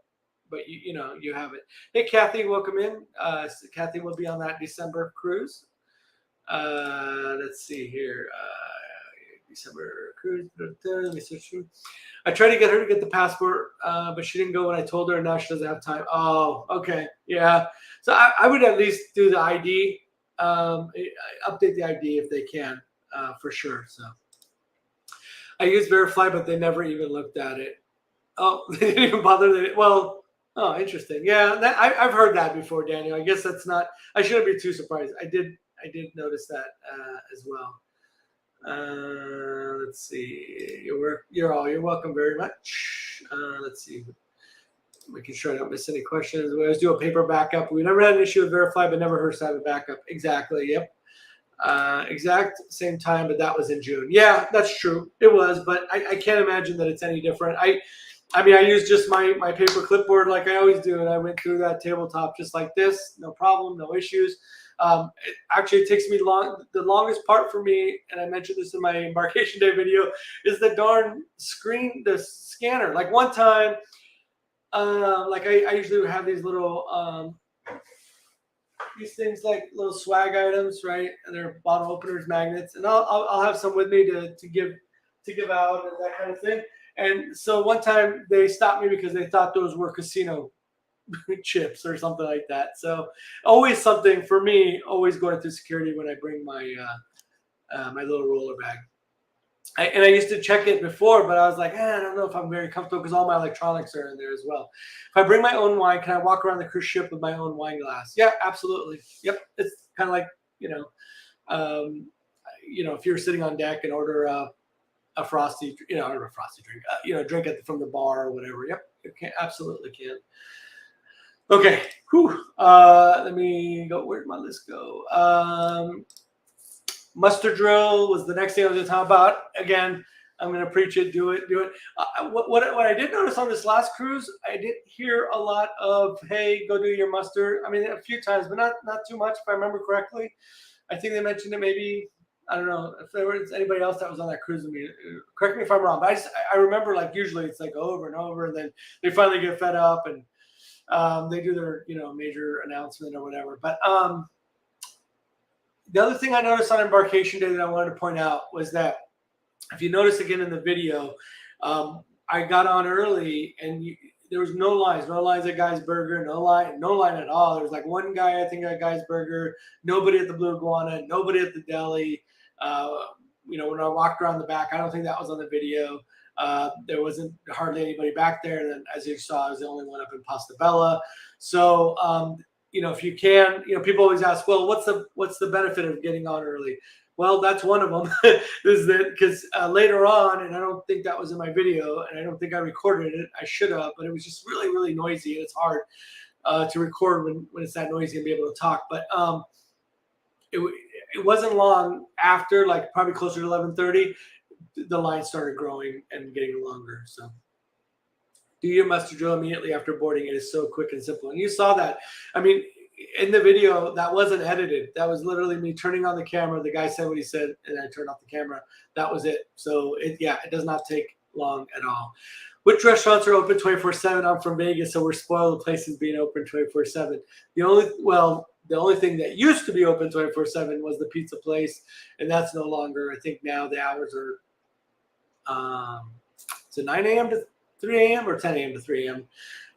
you have it. Hey, Kathy, welcome in. Kathy will be on that December cruise. Let's see here. December cruise. Let me search through. I tried to get her to get the passport, but she didn't go when I told her, and now she doesn't have time. Oh, okay. Yeah. So I would at least do the ID, update the ID if they can, for sure. So I use Verify, but they never even looked at it. Oh, they didn't even bother. Well, oh, interesting. Yeah, I've heard that before, Daniel. I guess that's not. I shouldn't be too surprised. I did notice that as well. Let's see. You're welcome very much. Let's see. making sure I don't miss any questions. We always do a paper backup. We never had an issue with Verify, but never hurts to have a backup. Exactly. Yep. Exact same time, but that was in June. Yeah, that's true. It was, but I can't imagine that it's any different. I mean, I used just my paper clipboard like I always do, and I went through that tabletop just like this, no problem, no issues. It takes me long. The longest part for me, and I mentioned this in my embarkation day video, is the darn screen, the scanner. Like one time, I usually have these little these things like little swag items, right? And they're bottle openers, magnets, and I'll have some with me to give out and that kind of thing. And so one time they stopped me because they thought those were casino chips or something like that. So always something for me, always going through security when I bring my my little roller bag. I used to check it before, but I was like, I don't know if I'm very comfortable because all my electronics are in there as well. If I bring my own wine, can I walk around the cruise ship with my own wine glass? Yeah, absolutely. Yep. It's kind of like, if you're sitting on deck and order a frosty, or a frosty drink, drink it from the bar or whatever. Yep, you can absolutely can. Okay, whew. Let me go. Where'd my list go? Muster drill was the next thing I was going to talk about. Again, I'm going to preach it, do it. What I did notice on this last cruise, I did hear a lot of, hey, go do your muster. I mean, a few times, but not too much, if I remember correctly. I think they mentioned it maybe, I don't know, if there was anybody else that was on that cruise with me. Correct me if I'm wrong, but I remember, like, usually it's like over and over, and then they finally get fed up, and they do their, major announcement or whatever. But the other thing I noticed on embarkation day that I wanted to point out was that if you notice again in the video, I got on early and there was no lines at Guy's Burger, no line at all. There was like one guy, I think, at Guy's Burger, nobody at the Blue Iguana, nobody at the deli. When I walked around the back, I don't think that was on the video. There wasn't hardly anybody back there. And then, as you saw, I was the only one up in Pasta Bella. So, if you can, people always ask, well, what's the benefit of getting on early? Well, that's one of them, is that because later on, and I don't think that was in my video, and I don't think I recorded it. I should have, but it was just really, really noisy, and it's hard to record when it's that noisy and be able to talk. But it wasn't long after, like probably closer to 11:30, the line started growing and getting longer. So do your muster drill immediately after boarding. It is so quick and simple. And you saw that. I mean, in the video, that wasn't edited. That was literally me turning on the camera. The guy said what he said, and I turned off the camera. That was it. So, it does not take long at all. Which restaurants are open 24/7? I'm from Vegas, so we're spoiled with places being open 24/7. The only thing that used to be open 24/7 was the pizza place, and that's no longer. I think now the hours are 9 a.m. to 3 a.m. or 10 a.m. to 3 a.m.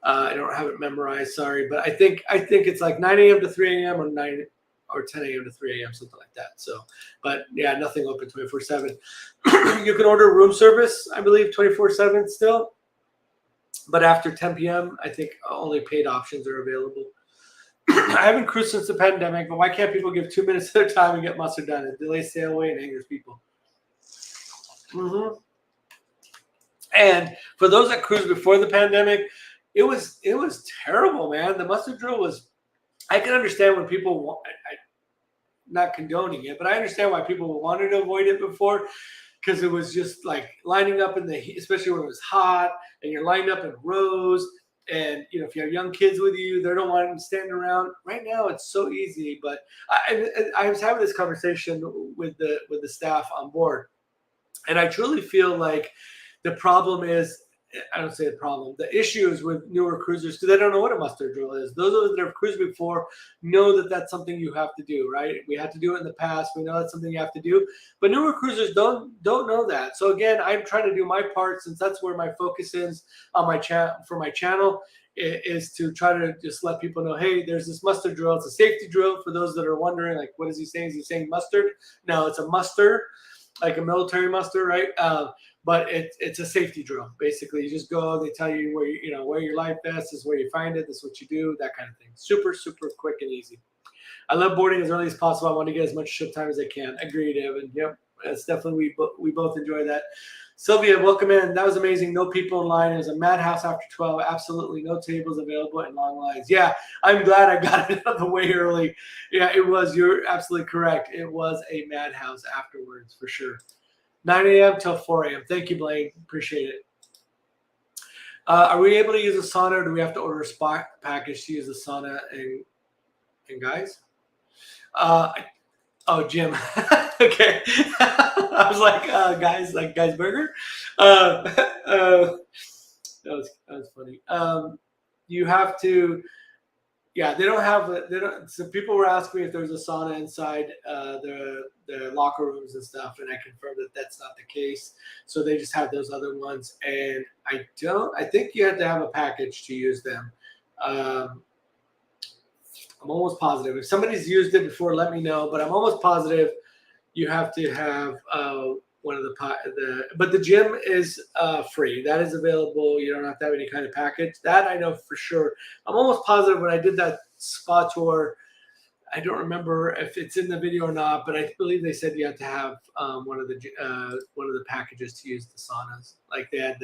I don't have it memorized, sorry, but I think it's like 9 a.m. to 3 a.m. or 10 a.m. to 3 a.m. something like that. So, but yeah, nothing open 24/7. You can order room service, I believe, 24/7 still, but after 10 p.m., I think only paid options are available. I haven't cruised since the pandemic, but why can't people give 2 minutes at a time and get muster done? It delays sail away and angers people. And for those that cruised before the pandemic, it was terrible, man. The muster drill was. I can understand when people not condoning it, but I understand why people wanted to avoid it before, because it was just like lining up in the heat, especially when it was hot, and you're lined up in rows. And if you have young kids with you, they don't want them standing around. Right now, it's so easy. But I was having this conversation with the staff on board, and I truly feel like the problem is, I don't say the problem, the issue is with newer cruisers because they don't know what a muster drill is. Those of us that have cruised before know that that's something you have to do, right? We had to do it in the past. We know that's something you have to do. But newer cruisers don't know that. So again, I'm trying to do my part, since that's where my focus is on my for my channel, is to try to just let people know, hey, there's this muster drill. It's a safety drill for those that are wondering, like, what is he saying? Is he saying mustard? No, it's a muster, like a military muster, right? But it's a safety drill. Basically, you just go. They tell you where your life vest is, where you find it. This is what you do. That kind of thing. Super, super quick and easy. I love boarding as early as possible. I want to get as much ship time as I can. Agreed, Evan. Yep, It's definitely we both enjoy that. Sylvia, welcome in. That was amazing. No people in line. It was a madhouse after 12. Absolutely no tables available and long lines. Yeah, I'm glad I got it out of the way early. Yeah, it was. You're absolutely correct. It was a madhouse afterwards for sure. 9 a.m. till 4 a.m. Thank you, Blaine. Appreciate it. Are we able to use a sauna, or do we have to order a spot package to use the sauna and guys? Oh, Jim. Okay. I was like, guys burger. That was funny. You have to. Yeah, they don't have. They don't. So people were asking me if there was a sauna inside the locker rooms and stuff, and I confirmed that that's not the case. So they just have those other ones, and I don't. I think you have to have a package to use them. I'm almost positive. If somebody's used it before, let me know. But I'm almost positive you have to have one of but the gym is free. That is available. You don't have to have any kind of package. That I know for sure. I'm almost positive when I did that spa tour. I don't remember if it's in the video or not, but I believe they said you have to have one of the packages to use the saunas. Like they had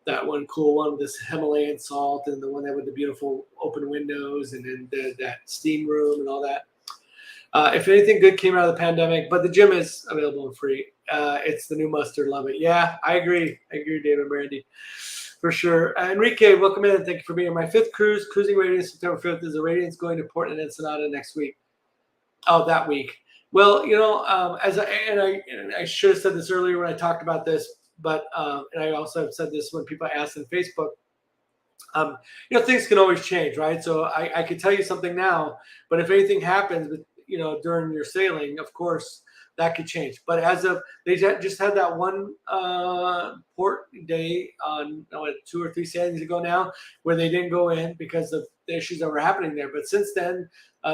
that one cool one with this Himalayan salt, and the one that with the beautiful open windows, and then that steam room and all that. If anything good came out of the pandemic, but the gym is available and free. It's the new mustard. Love it. Yeah, I agree. David and Brandy. For sure. Enrique, welcome in. Thank you for being on my 5th cruise. Cruising Radiance September 5th. Is the Radiance going to Portland and Ensenada next week? Oh, that week. Well, I should have said this earlier when I talked about this, but and I also have said this when people ask on Facebook. Things can always change, right? So I could tell you something now, but if anything happens, during your sailing, of course, that could change. But as of they just had that one port day on 2 or 3 sailings ago now, where they didn't go in because of the issues that were happening there. But since then,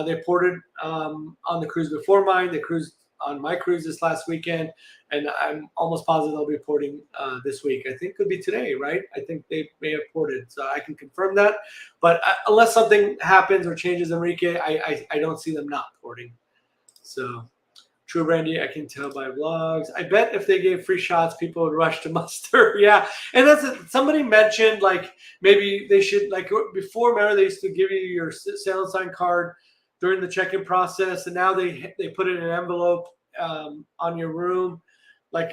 they ported on the cruise before mine. They cruised on my cruise this last weekend, and I'm almost positive they'll be porting this week. I think it could be today, right? I think they may have ported, so I can confirm that. But unless something happens or changes, Enrique, I don't see them not porting. So, true, Brandy, I can tell by vlogs. I bet if they gave free shots, people would rush to muster. Yeah, and somebody mentioned like maybe they should before. Remember, they used to give you your sail and sign card during the check-in process, and now they put it in an envelope on your room, by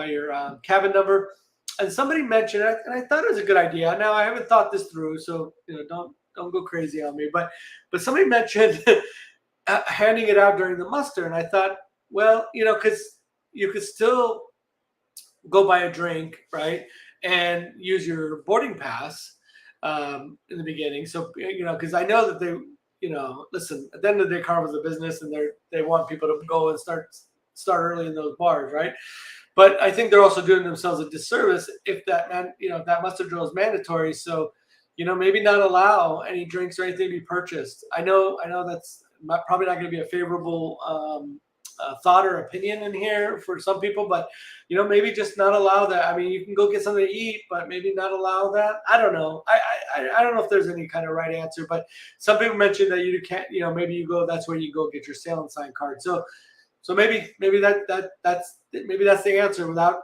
your cabin number. And somebody mentioned it, and I thought it was a good idea. Now I haven't thought this through, so don't go crazy on me. But somebody mentioned handing it out during the muster, and I thought, well, because you could still go buy a drink, right, and use your boarding pass in the beginning. So because I know that they. Listen, at the end of the day, Carnival's a business, and they want people to go and start early in those bars, right? But I think they're also doing themselves a disservice if that muster drill is mandatory. So, maybe not allow any drinks or anything to be purchased. I know that's probably not going to be a favorable thought or opinion in here for some people, but maybe just not allow that. I mean, you can go get something to eat, but maybe not allow that. I don't know. I don't know if there's any kind of right answer, but some people mentioned that you can't. Maybe you go. That's where you go get your sail and sign card. So maybe that's the answer without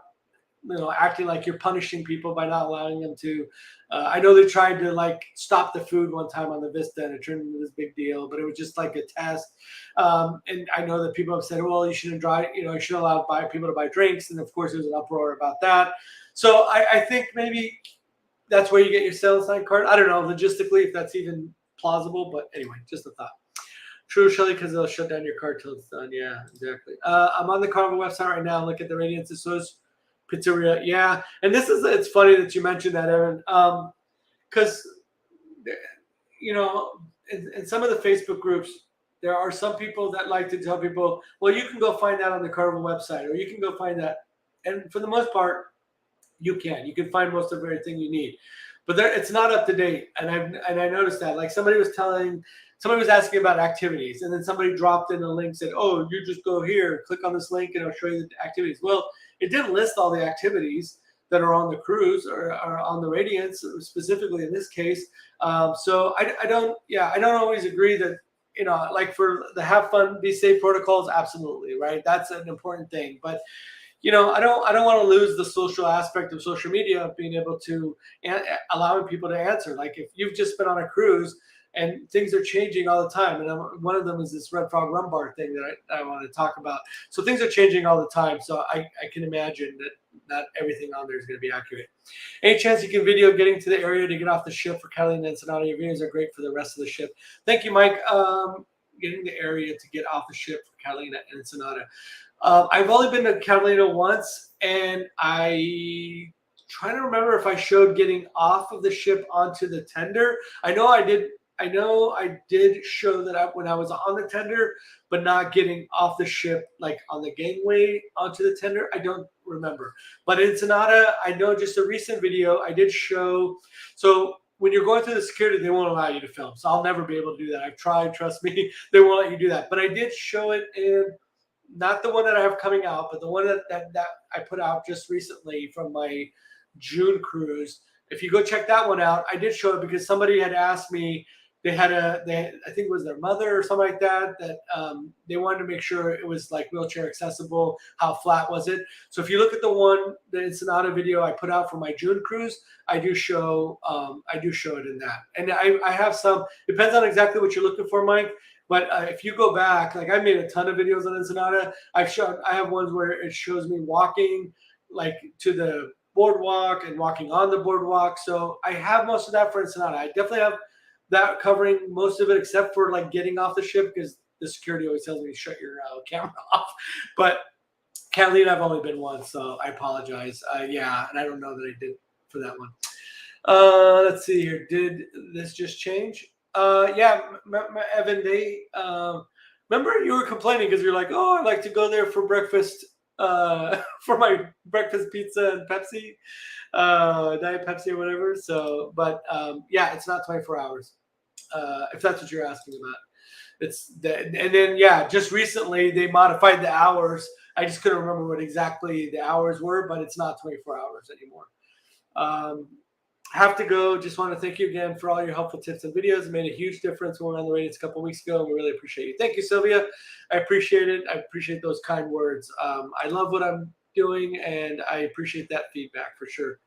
acting like you're punishing people by not allowing them to. I know they tried to stop the food one time on the Vista, and it turned into this big deal, but it was just like a test. And I know that people have said, well, you shouldn't you should allow people to buy drinks. And of course there's an uproar about that. So I think maybe that's where you get your sail and sign card. I don't know logistically if that's even plausible, but anyway, just a thought. True, Shelly, because they'll shut down your card till it's done. Yeah, exactly. I'm on the Carnival website right now. Look at the Radiance Pizzeria. Yeah, and it's funny that you mentioned that, Evan, because in some of the Facebook groups, there are some people that like to tell people, well, you can go find that on the Carnival website, or you can go find that, and for the most part, you can find most of everything you need, but it's not up to date. And I noticed that, like somebody was asking about activities, and then somebody dropped in a link, said, oh, you just go here, click on this link, and it'll show you the activities. Well, it didn't list all the activities that are on the cruise or are on the Radiance, specifically in this case. So I don't always agree that like for the have fun, be safe protocols, absolutely, right? That's an important thing. But I don't want to lose the social aspect of social media of being able to allowing people to answer. Like if you've just been on a cruise and things are changing all the time, and one of them is this red frog rum bar thing that I want to talk about. So things are changing all the time. So I can imagine that not everything on there is going to be accurate. Any chance you can video getting to the area to get off the ship for Catalina and Ensenada? Your videos are great for the rest of the ship. Thank you, Mike. Getting the area to get off the ship for Catalina and Ensenada. I've only been to Catalina once, and I trying to remember if I showed getting off of the ship onto the tender. I know I did. I know I did show that when I was on the tender, but not getting off the ship like on the gangway onto the tender. I don't remember. But in Ensenada, I know just a recent video I did show. So when you're going through the security, they won't allow you to film. So I'll never be able to do that. I've tried. Trust me, they won't let you do that. But I did show it in. Not the one that I have coming out, but the one that I put out just recently from my June cruise. If you go check that one out, I did show it because somebody had asked me. I think it was their mother or something like that. They wanted to make sure it was like wheelchair accessible. How flat was it? So if you look at the Ensenada video I put out for my June cruise, I do show it in that. And I have some. Depends on exactly what you're looking for, Mike. But if you go back, like I made a ton of videos on Ensenada. I have ones where it shows me walking like to the boardwalk and walking on the boardwalk. So I have most of that for Ensenada. I definitely have that covering most of it, except for like getting off the ship because the security always tells me to shut your camera off. But Catalina, I've only been once, so I apologize. Yeah, and I don't know that I did for that one. Let's see here. Did this just change? Yeah, Evan, they remember you were complaining because you're like, oh, I like to go there for breakfast, for my breakfast pizza and Pepsi, Diet Pepsi or whatever. So, but yeah, it's not 24 hours. If that's what you're asking about, and then yeah, just recently they modified the hours. I just couldn't remember what exactly the hours were, but it's not 24 hours anymore. Have to go. Just want to thank you again for all your helpful tips and videos. It made a huge difference when we were on the Radiance a couple of weeks ago, and we really appreciate you. Thank you, Sylvia. I appreciate it. I appreciate those kind words. I love what I'm doing, and I appreciate that feedback for sure.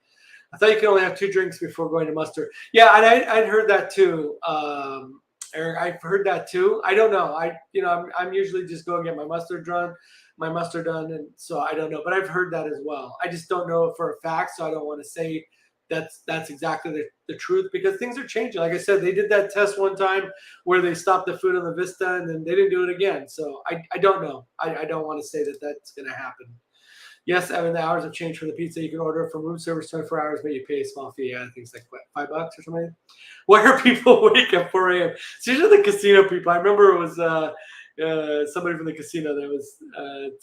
I thought you could only have 2 drinks before going to muster. Yeah, and I'd heard that too, Eric. I've heard that too. I don't know. I'm usually just going to get my mustard done, and so I don't know. But I've heard that as well. I just don't know it for a fact, so I don't want to say that's exactly the truth because things are changing. Like I said, they did that test one time where they stopped the food on the Vista and then they didn't do it again. So I don't know. I don't want to say that that's going to happen. Yes, Evan, the hours have changed for the pizza. You can order it from room service 24 hours, but you pay a small fee. Yeah, I think it's like, what, $5 or something? Where people wake at 4 a.m. It's usually the casino people. I remember it was somebody from the casino that was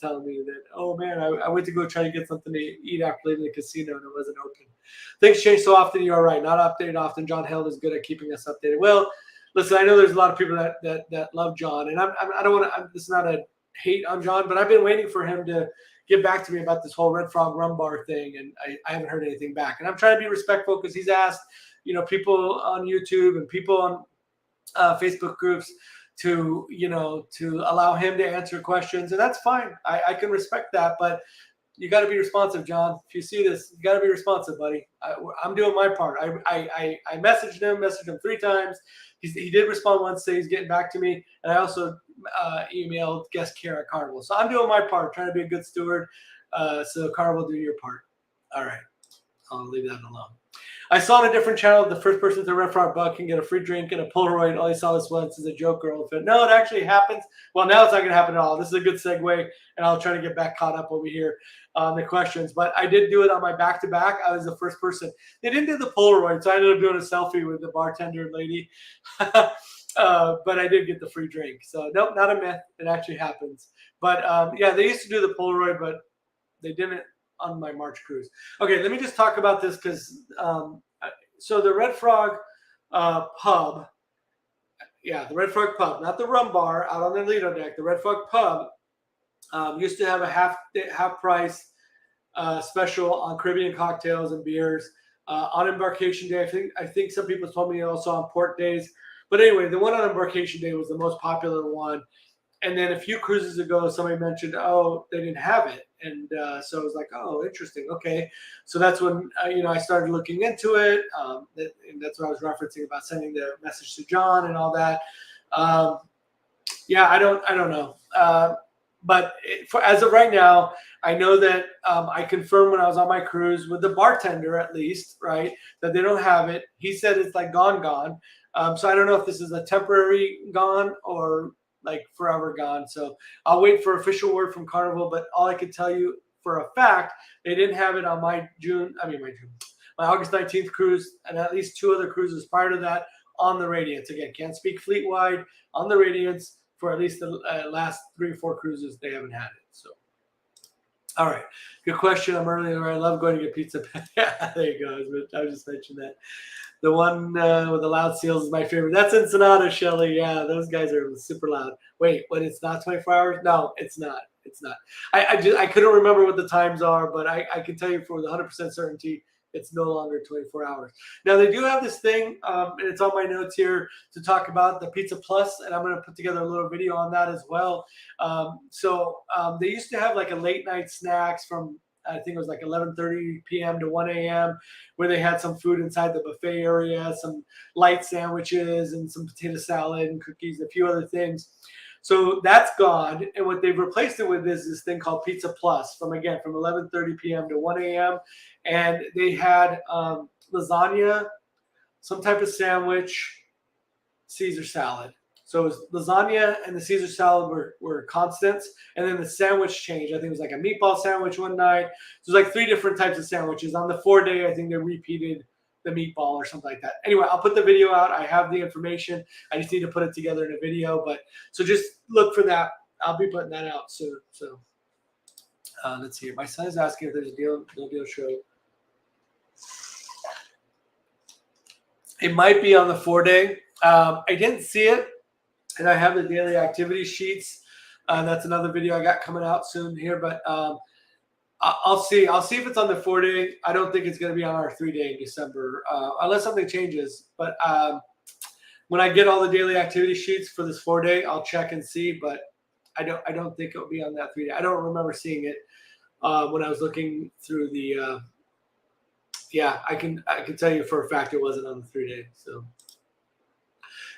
telling me that, oh, man, I went to go try to get something to eat after leaving the casino, and it wasn't open. Things change so often. You are right. Not updated often. John Held is good at keeping us updated. Well, listen, I know there's a lot of people that love John, and I don't want to – this is not a hate on John, but I've been waiting for him to – get back to me about this whole Red Frog Rum Bar thing, and I haven't heard anything back. And I'm trying to be respectful because he's asked, people on YouTube and people on Facebook groups to allow him to answer questions, and that's fine. I can respect that, but you got to be responsive, John. If you see this, you got to be responsive, buddy. I'm doing my part. I messaged him 3 times. He did respond once, say he's getting back to me, and I also emailed guest care at Carnival. So I'm doing my part, trying to be a good steward. So Carnival, do your part. All right, I'll leave that alone. I saw on a different channel the first person to Red Frog Bug can get a free drink and a Polaroid. Only saw this once as a joke or elephant. No, it actually happens. Well, now it's not going to happen at all. This is a good segue, and I'll try to get back caught up over here on the questions. But I did do it on my back-to-back. I was the first person. They didn't do the Polaroid, so I ended up doing a selfie with the bartender lady. But I did get the free drink. So, nope, not a myth. It actually happens. But, yeah, they used to do the Polaroid, but they didn't on my March cruise. Okay, let me just talk about this because so the Red Frog pub, yeah, the Red Frog pub, not the rum bar out on the Lido deck. The Red Frog pub used to have a half price special on Caribbean cocktails and beers on embarkation day. I think some people told me also on port days. But anyway, the one on embarkation day was the most popular one. And then a few cruises ago, somebody mentioned, oh, they didn't have it. And so I was like, oh, interesting. Okay. So that's when, I started looking into it. And that's what I was referencing about sending the message to John and all that. Yeah, I don't know. But as of right now, I know that I confirmed when I was on my cruise with the bartender, at least, right, that they don't have it. He said it's like gone. So I don't know if this is a temporary gone or like forever gone. So I'll wait for official word from Carnival. But all I can tell you for a fact, they didn't have it on my August 19th cruise, and at least 2 other cruises prior to that on the Radiance. Again, can't speak fleet wide on the Radiance. For at least the last 3 or 4 cruises, they haven't had it. So, all right, good question. I'm early. I love going to get pizza. Yeah, there you go. I was just mentioning that. The one with the loud seals is my favorite. That's Ensenada, Shelly. Yeah, those guys are super loud. Wait, what? It's not 24 hours? No, it's not. It's not. I couldn't remember what the times are, but I can tell you for the 100% certainty, it's no longer 24 hours. Now, they do have this thing, and it's on my notes here to talk about the Pizza Plus, and I'm going to put together a little video on that as well. They used to have like a late night snacks from, I think it was like 11:30 p.m. to 1 a.m., where they had some food inside the buffet area, some light sandwiches and some potato salad and cookies, a few other things. So that's gone, and what they've replaced it with is this thing called Pizza Plus from 11:30 p.m. to 1 a.m. And they had lasagna, some type of sandwich, Caesar salad. So it was lasagna and the Caesar salad were constants, and then the sandwich changed. I think it was like a meatball sandwich one night. So it was like 3 different types of sandwiches. On the 4th day, I think they repeated the meatball or something like that. Anyway, I'll put the video out. I have the information. I just need to put it together in a video. But so just look for that. I'll be putting that out soon. So let's see. My son is asking if there's a deal, no deal show. It might be on the 4-day. I didn't see it, and I have the daily activity sheets. That's another video I got coming out soon here, but I'll see. I'll see if it's on the 4-day. I don't think it's going to be on our 3-day in December, unless something changes. But when I get all the daily activity sheets for this 4-day, I'll check and see. But I don't think it'll be on that 3-day. I don't remember seeing it when I was looking through the. Yeah, I can tell you for a fact it wasn't on the 3-day. So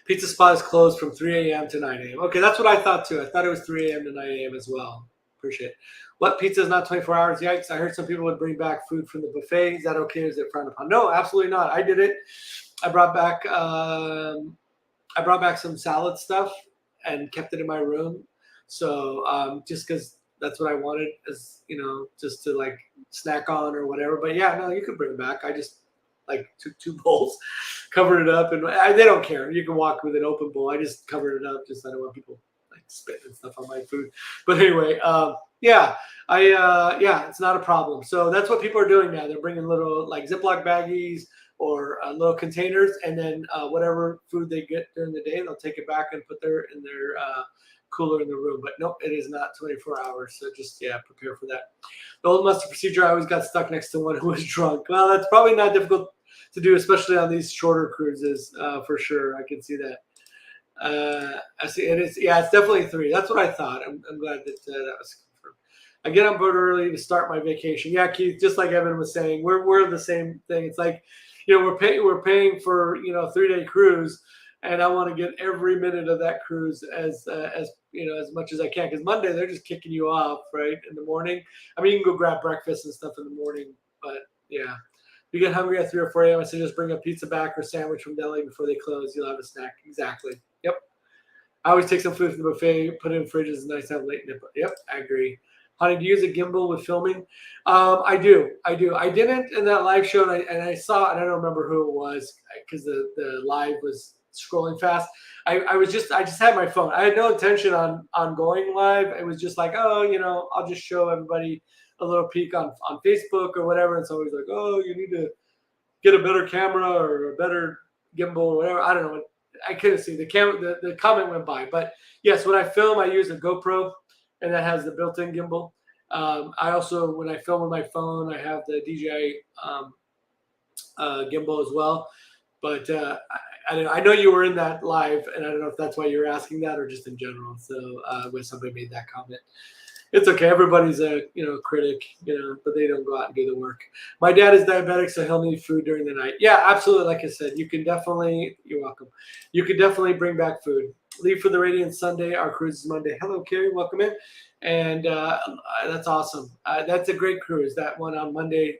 Pizza Spot is closed from 3 a.m. to 9 a.m. Okay, that's what I thought too. I thought it was 3 a.m. to 9 a.m. as well. Appreciate it. What pizza is not 24 hours? Yikes! I heard some people would bring back food from the buffet. Is that okay? Is it frowned upon? No, absolutely not. I did it. I brought back some salad stuff and kept it in my room. So just because that's what I wanted, as just to like snack on or whatever. But yeah, no, you could bring it back. I just like took 2 bowls, covered it up, and they don't care. You can walk with an open bowl. I just covered it up. Just I don't want people like spitting and stuff on my food. But anyway, it's not a problem. So that's what people are doing now. They're bringing little like Ziploc baggies or little containers, and then whatever food they get during the day, they'll take it back and put in their cooler in the room. But nope, it is not 24 hours. So just prepare for that. The old master procedure, I always got stuck next to one who was drunk. Well, that's probably not difficult to do, especially on these shorter cruises, for sure. I can see that. I see it is. Yeah, it's definitely 3. That's what I thought. I'm glad that that was confirmed. I get on board early to start my vacation. Yeah, Keith, just like Evan was saying, we're the same thing. It's like, we're paying for 3-day cruise, and I want to get every minute of that cruise as much as I can. Because Monday they're just kicking you off right in the morning. I mean, you can go grab breakfast and stuff in the morning, but yeah. If you get hungry at 3 or 4 a.m., I suggest bring a pizza back or sandwich from deli before they close. You'll have a snack. Exactly. Yep. I always take some food from the buffet, put it in fridges. It's nice to have late nip. Yep, I agree. Honey, do you use a gimbal with filming? I do. I didn't in that live show, and I saw, and I don't remember who it was because the live was scrolling fast. I just had my phone. I had no intention on going live. It was just like, I'll just show everybody a little peek on Facebook or whatever. And somebody's like, oh, you need to get a better camera or a better gimbal or whatever. I don't know. I couldn't see the camera. The comment went by. But yes, when I film, I use a GoPro, and that has the built-in gimbal. I also, when I film with my phone, I have the DJI gimbal as well. But I don't know. I know you were in that live, and I don't know if that's why you're asking that or just in general. So when somebody made that comment, it's okay. Everybody's a critic, but they don't go out and do the work. My dad is diabetic, so he'll need food during the night. Yeah, absolutely. Like I said, you can definitely. You're welcome. You can definitely bring back food. Leave for the Radiance Sunday. Our cruise is Monday. Hello, Carrie. Welcome in. And that's awesome. That's a great cruise. That one on Monday.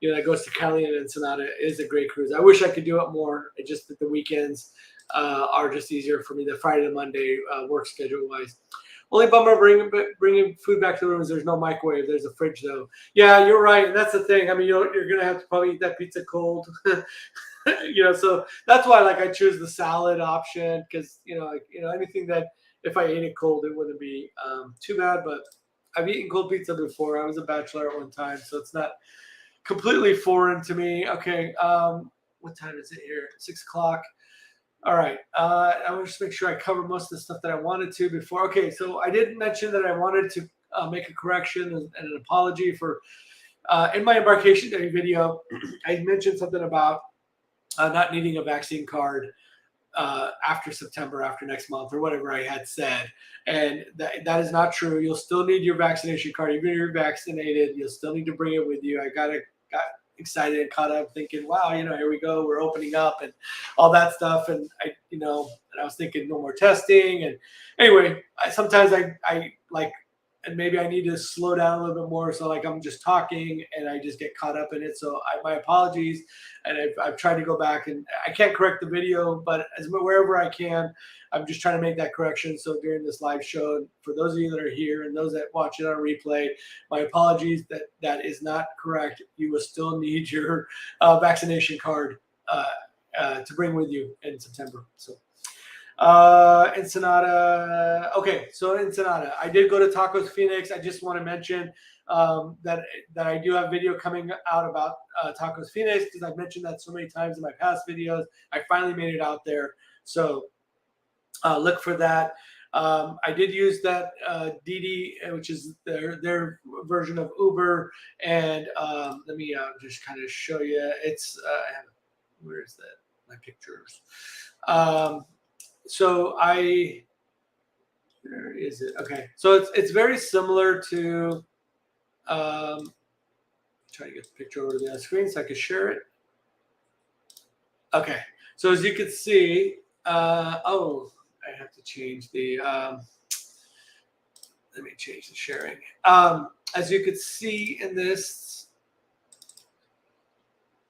That goes to Cali and Ensenada is a great cruise. I wish I could do it more. It just that the weekends are just easier for me. The Friday to Monday work schedule wise. Only bummer bringing food back to the room is there's no microwave. There's a fridge though. Yeah, you're right. And that's the thing. I mean, you're gonna have to probably eat that pizza cold. So that's why I choose the salad option because anything that if I ate it cold it wouldn't be too bad. But I've eaten cold pizza before. I was a bachelor at one time, so it's not completely foreign to me. Okay, what time is it here? 6 o'clock. All right. I want to just make sure I cover most of the stuff that I wanted to before. Okay, so I did mention that I wanted to make a correction and an apology for in my embarkation day video. I mentioned something about not needing a vaccine card after September, after next month, or whatever I had said. And that is not true. You'll still need your vaccination card. Even if you're vaccinated, you'll still need to bring it with you. I got excited and caught up thinking, wow, here we go. We're opening up and all that stuff. And and I was thinking no more testing. And anyway, sometimes I like, and maybe I need to slow down a little bit more. So I'm just talking and I just get caught up in it. So my apologies. And I've tried to go back and I can't correct the video, but wherever I can, I'm just trying to make that correction. So during this live show, for those of you that are here and those that watch it on replay, my apologies that is not correct. You will still need your vaccination card to bring with you in September. So. Ensenada. Okay, so Ensenada. I did go to Tacos Phoenix. I just want to mention that I do have video coming out about Tacos Phoenix because I've mentioned that so many times in my past videos. I finally made it out there, so look for that. I did use that Didi, which is their version of Uber, and let me just kind of show you. It's where is that? My pictures. So where is it? Okay, so it's very similar to. Try to get the picture over to the screen so I can share it. Okay, so as you can see, I have to change the. Let me change the sharing. As you could see in this,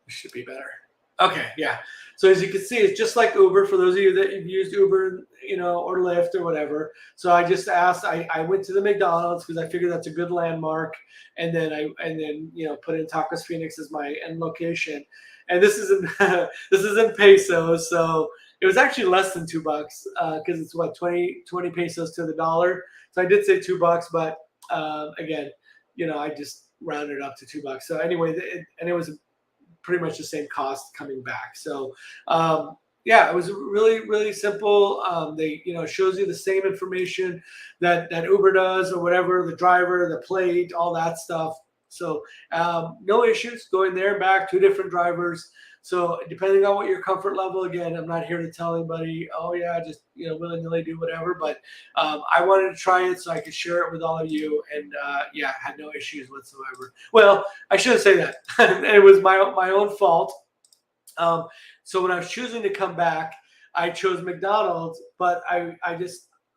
it should be better. Okay, yeah. So as you can see, it's just like Uber for those of you that have used Uber, or Lyft or whatever. So I just asked. I went to the McDonald's because I figured that's a good landmark, and then put in Tacos Phoenix as my end location. And this is in this is in pesos, so it was actually less than $2 because it's what 20 pesos to the dollar. So I did say $2, but again, I just rounded up to $2. So anyway, it was pretty much the same cost coming back. So it was really, really simple. They shows you the same information that Uber does or whatever, the driver, the plate, all that stuff. So no issues going there and back, 2 different drivers. So depending on what your comfort level, again, I'm not here to tell anybody, oh yeah, just willy-nilly do whatever. But I wanted to try it so I could share it with all of you, and had no issues whatsoever. Well, I shouldn't say that. It was my own fault. So when I was choosing to come back, I chose McDonald's, but I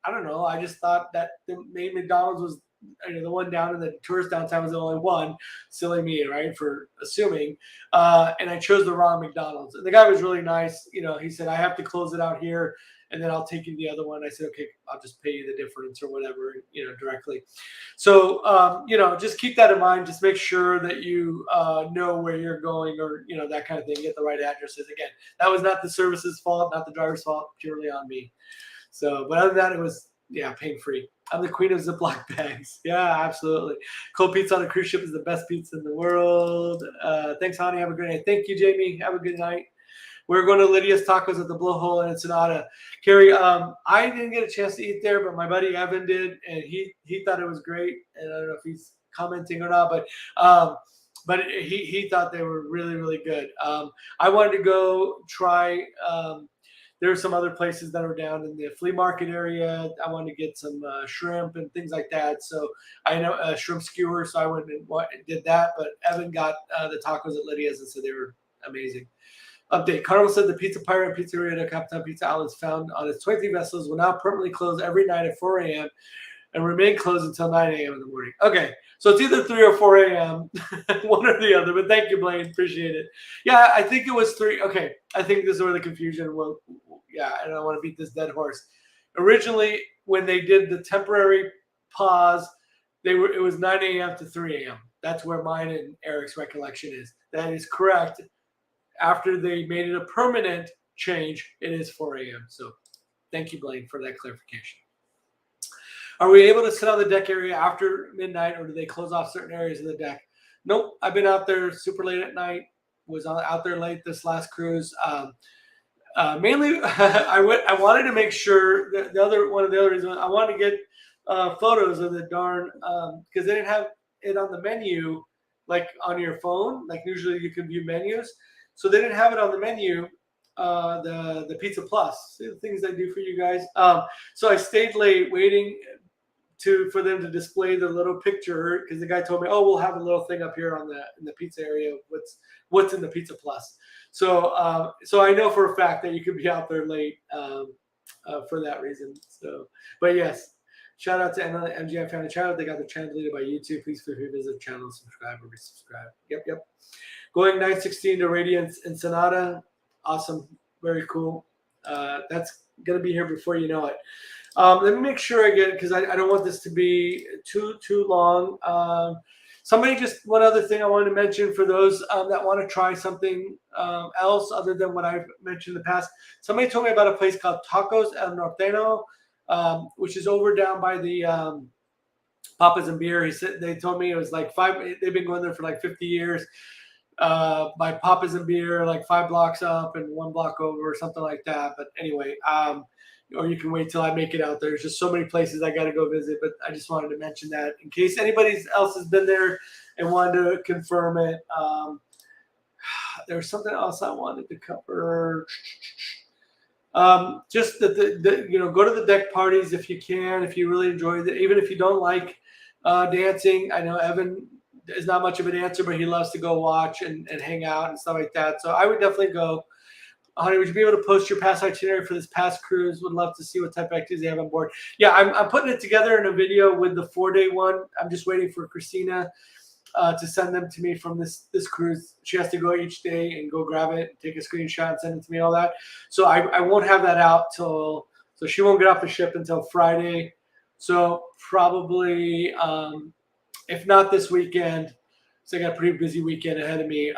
don't know. I just thought that the main McDonald's was the one down in the tourist downtown was the only one. Silly me, right, for assuming. And I chose the wrong McDonald's. And the guy was really nice. He said, I have to close it out here, and then I'll take you to the other one. I said, okay, I'll just pay you the difference or whatever, directly. So, just keep that in mind. Just make sure that you know where you're going or, that kind of thing. Get the right addresses. Again, that was not the service's fault, not the driver's fault, purely on me. So, but other than that, it was, pain-free. I'm the queen of Ziploc bags. Yeah, absolutely. Cold pizza on a cruise ship is the best pizza in the world. Thanks, honey. Have a great night. Thank you, Jamie. Have a good night. We're going to Lydia's Tacos at the Blowhole in Ensenada. Carrie, I didn't get a chance to eat there, but my buddy Evan did, and he thought it was great. And I don't know if he's commenting or not, but but he thought they were really, really good. I wanted to go try. There were some other places that were down in the flea market area. I wanted to get some shrimp and things like that. So I know a shrimp skewer, so I went and did that. But Evan got the tacos at Lydia's and said they were amazing. Update: Carnival said the Pizza Pirate and Pizzeria de Capitan Pizza Outlets found on its 23 vessels will now permanently close every night at 4 a.m. and remain closed until 9 a.m. in the morning. Okay, so it's either 3 or 4 a.m., one or the other. But thank you, Blaine. Appreciate it. Yeah, I think it was 3. Okay, I think this is where the confusion was. Yeah, I don't want to beat this dead horse. Originally, when they did the temporary pause, it was 9 a.m. to 3 a.m. That's where mine and Eric's recollection is. That is correct. After they made it a permanent change, it is 4 a.m. So thank you, Blaine, for that clarification. Are we able to sit on the deck area after midnight, or do they close off certain areas of the deck? Nope. I've been out there super late at night. Was out there late this last cruise. Mainly, I wanted to make sure that one of the other reasons I wanted to get photos of the darn because they didn't have it on the menu like on your phone. Like usually you can view menus, so they didn't have it on the menu. The Pizza Plus, see the things they do for you guys. So I stayed late waiting for them to display the little picture because the guy told me, oh, we'll have a little thing up here in the pizza area. What's in the Pizza Plus? So so I know for a fact that you could be out there late for that reason. So, but yes, shout out to MGI Family Channel. They got the channel deleted by YouTube. Please feel free to visit the channel, subscribe, or resubscribe. Yep. Going 9/16 to Radiance Ensenada. Awesome, very cool. That's gonna be here before you know it. Let me make sure I get it because I don't want this to be too long. One other thing I wanted to mention for those that want to try something else other than what I've mentioned in the past. Somebody told me about a place called Tacos El Norteño, which is over down by the Papas and Beer. They told me it was like 5. They've been going there for like 50 years. By Papas and Beer, like 5 blocks up and 1 block over, or something like that. But anyway, or you can wait till I make it out there. There's just so many places I got to go visit, but I just wanted to mention that in case anybody else has been there and wanted to confirm it. There was something else I wanted to cover. Just that go to the deck parties if you can, if you really enjoy it, even if you don't like dancing. I know Evan is not much of a dancer, but he loves to go watch and hang out and stuff like that. So I would definitely go. Honey, would you be able to post your past itinerary for this past cruise? Would love to see what type of activities they have on board. Yeah, I'm putting it together in a video with the 4-day one. I'm just waiting for Christina to send them to me from this cruise. She has to go each day and go grab it, take a screenshot, send it to me, all that. So I won't have that out so she won't get off the ship until Friday. So probably, if not this weekend, so I got a pretty busy weekend ahead of me.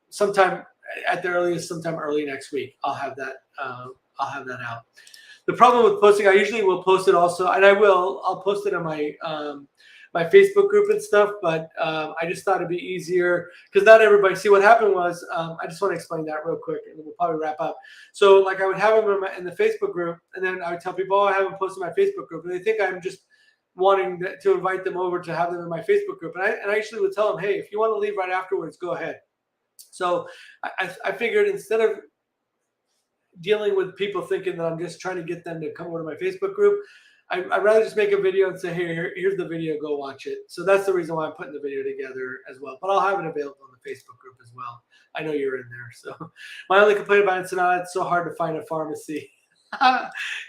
Sometime at the earliest, sometime early next week, I'll have that out. The problem with posting, I usually will post it also, and I'll post it on my my Facebook group and stuff, but I just thought it'd be easier because not everybody. See, what happened was, I just want to explain that real quick, and then we'll probably wrap up. So, like, I would have them in the Facebook group, and then I would tell people, oh, I haven't posted my Facebook group, and they think I'm just wanting to invite them over to have them in my Facebook group, and I actually would tell them, hey, if you want to leave right afterwards, go ahead. So I figured instead of dealing with people thinking that I'm just trying to get them to come over to my Facebook group, I'd rather just make a video and say, hey, here's the video, go watch it. So that's the reason why I'm putting the video together as well. But I'll have it available on the Facebook group as well. I know you're in there. So my only complaint about Ensenada, it's so hard to find a pharmacy.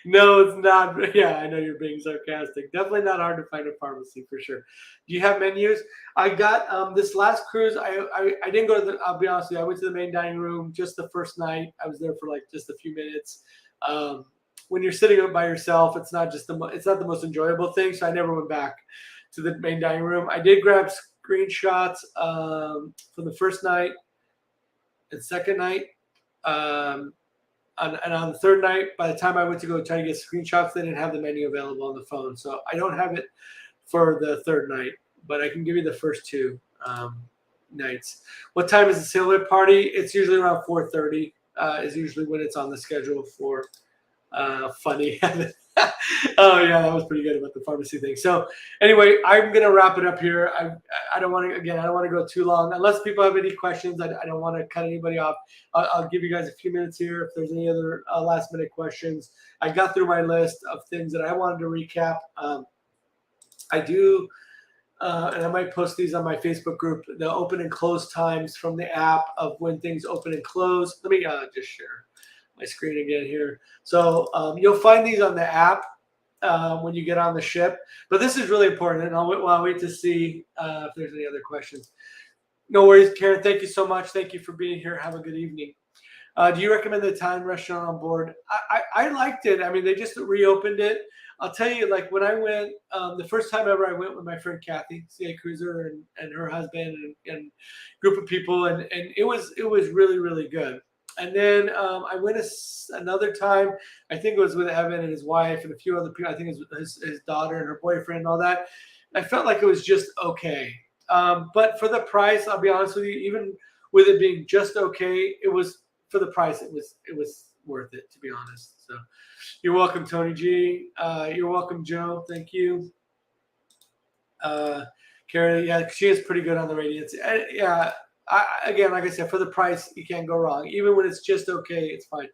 No, it's not. Yeah, I know you're being sarcastic. Definitely not hard to find a pharmacy for sure. Do you have menus? I got this last cruise. I didn't go to the. I'll be honest with you. I went to the main dining room just the first night. I was there for like just a few minutes. When you're sitting up by yourself, it's not the most enjoyable thing. So I never went back to the main dining room. I did grab screenshots from the first night and second night. And on the third night, by the time I went to go try to get screenshots, they didn't have the menu available on the phone. So I don't have it for the third night, but I can give you the first 2 nights. What time is the sailor party? It's usually around 4:30 is usually when it's on the schedule for Funny. Oh yeah, that was pretty good about the pharmacy thing. So anyway, I'm gonna wrap it up here. I don't want to, again, I don't want to go too long unless people have any questions. I don't want to cut anybody off. I'll give you guys a few minutes here if there's any other last minute questions. I got through my list of things that I wanted to recap. I do. And I might post these on my Facebook group, the open and close times from the app of when things open and close. Let me just share my screen again here. So you'll find these on the app when you get on the ship. But this is really important, and I'll wait to see if there's any other questions. No worries, Karen. Thank you so much. Thank you for being here. Have a good evening. Do you recommend the Italian restaurant on board? I liked it. I mean, they just reopened it. I'll tell you, like when I went, the first time ever I went with my friend Kathy, CA Cruiser, and her husband and group of people, and it was really, really good. And then I went another time. I think it was with Evan and his wife and a few other people. I think it was his daughter and her boyfriend and all that. I felt like it was just okay. But for the price, I'll be honest with you, even with it being just okay, it was, for the price, it was worth it, to be honest. So you're welcome, Tony G. You're welcome, Joe. Thank you. Carrie, yeah, she is pretty good on the Radiance. Yeah, again, like I said, for the price, you can't go wrong. Even when it's just okay, it's fine.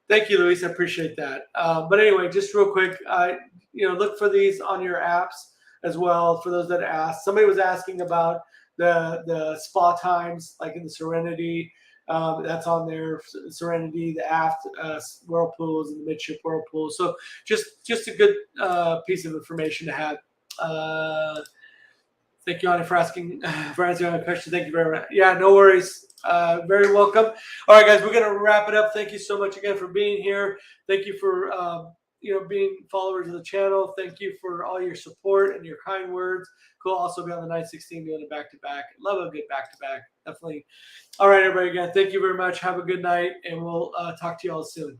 Thank you, Luis. I appreciate that. But anyway, just real quick, look for these on your apps as well. For those that asked, somebody was asking about the spa times, like in the Serenity. That's on there. Serenity, the aft whirlpools and the midship whirlpools. So just a good piece of information to have. Thank you, Ani, for answering my question. Thank you very much. Yeah, no worries. Very welcome. All right, guys, we're gonna wrap it up. Thank you so much again for being here. Thank you for being followers of the channel. Thank you for all your support and your kind words. Cool. Also be on the 916 doing a back-to-back. Love a good back-to-back. Definitely. All right, everybody. Again, thank you very much. Have a good night, and we'll talk to you all soon.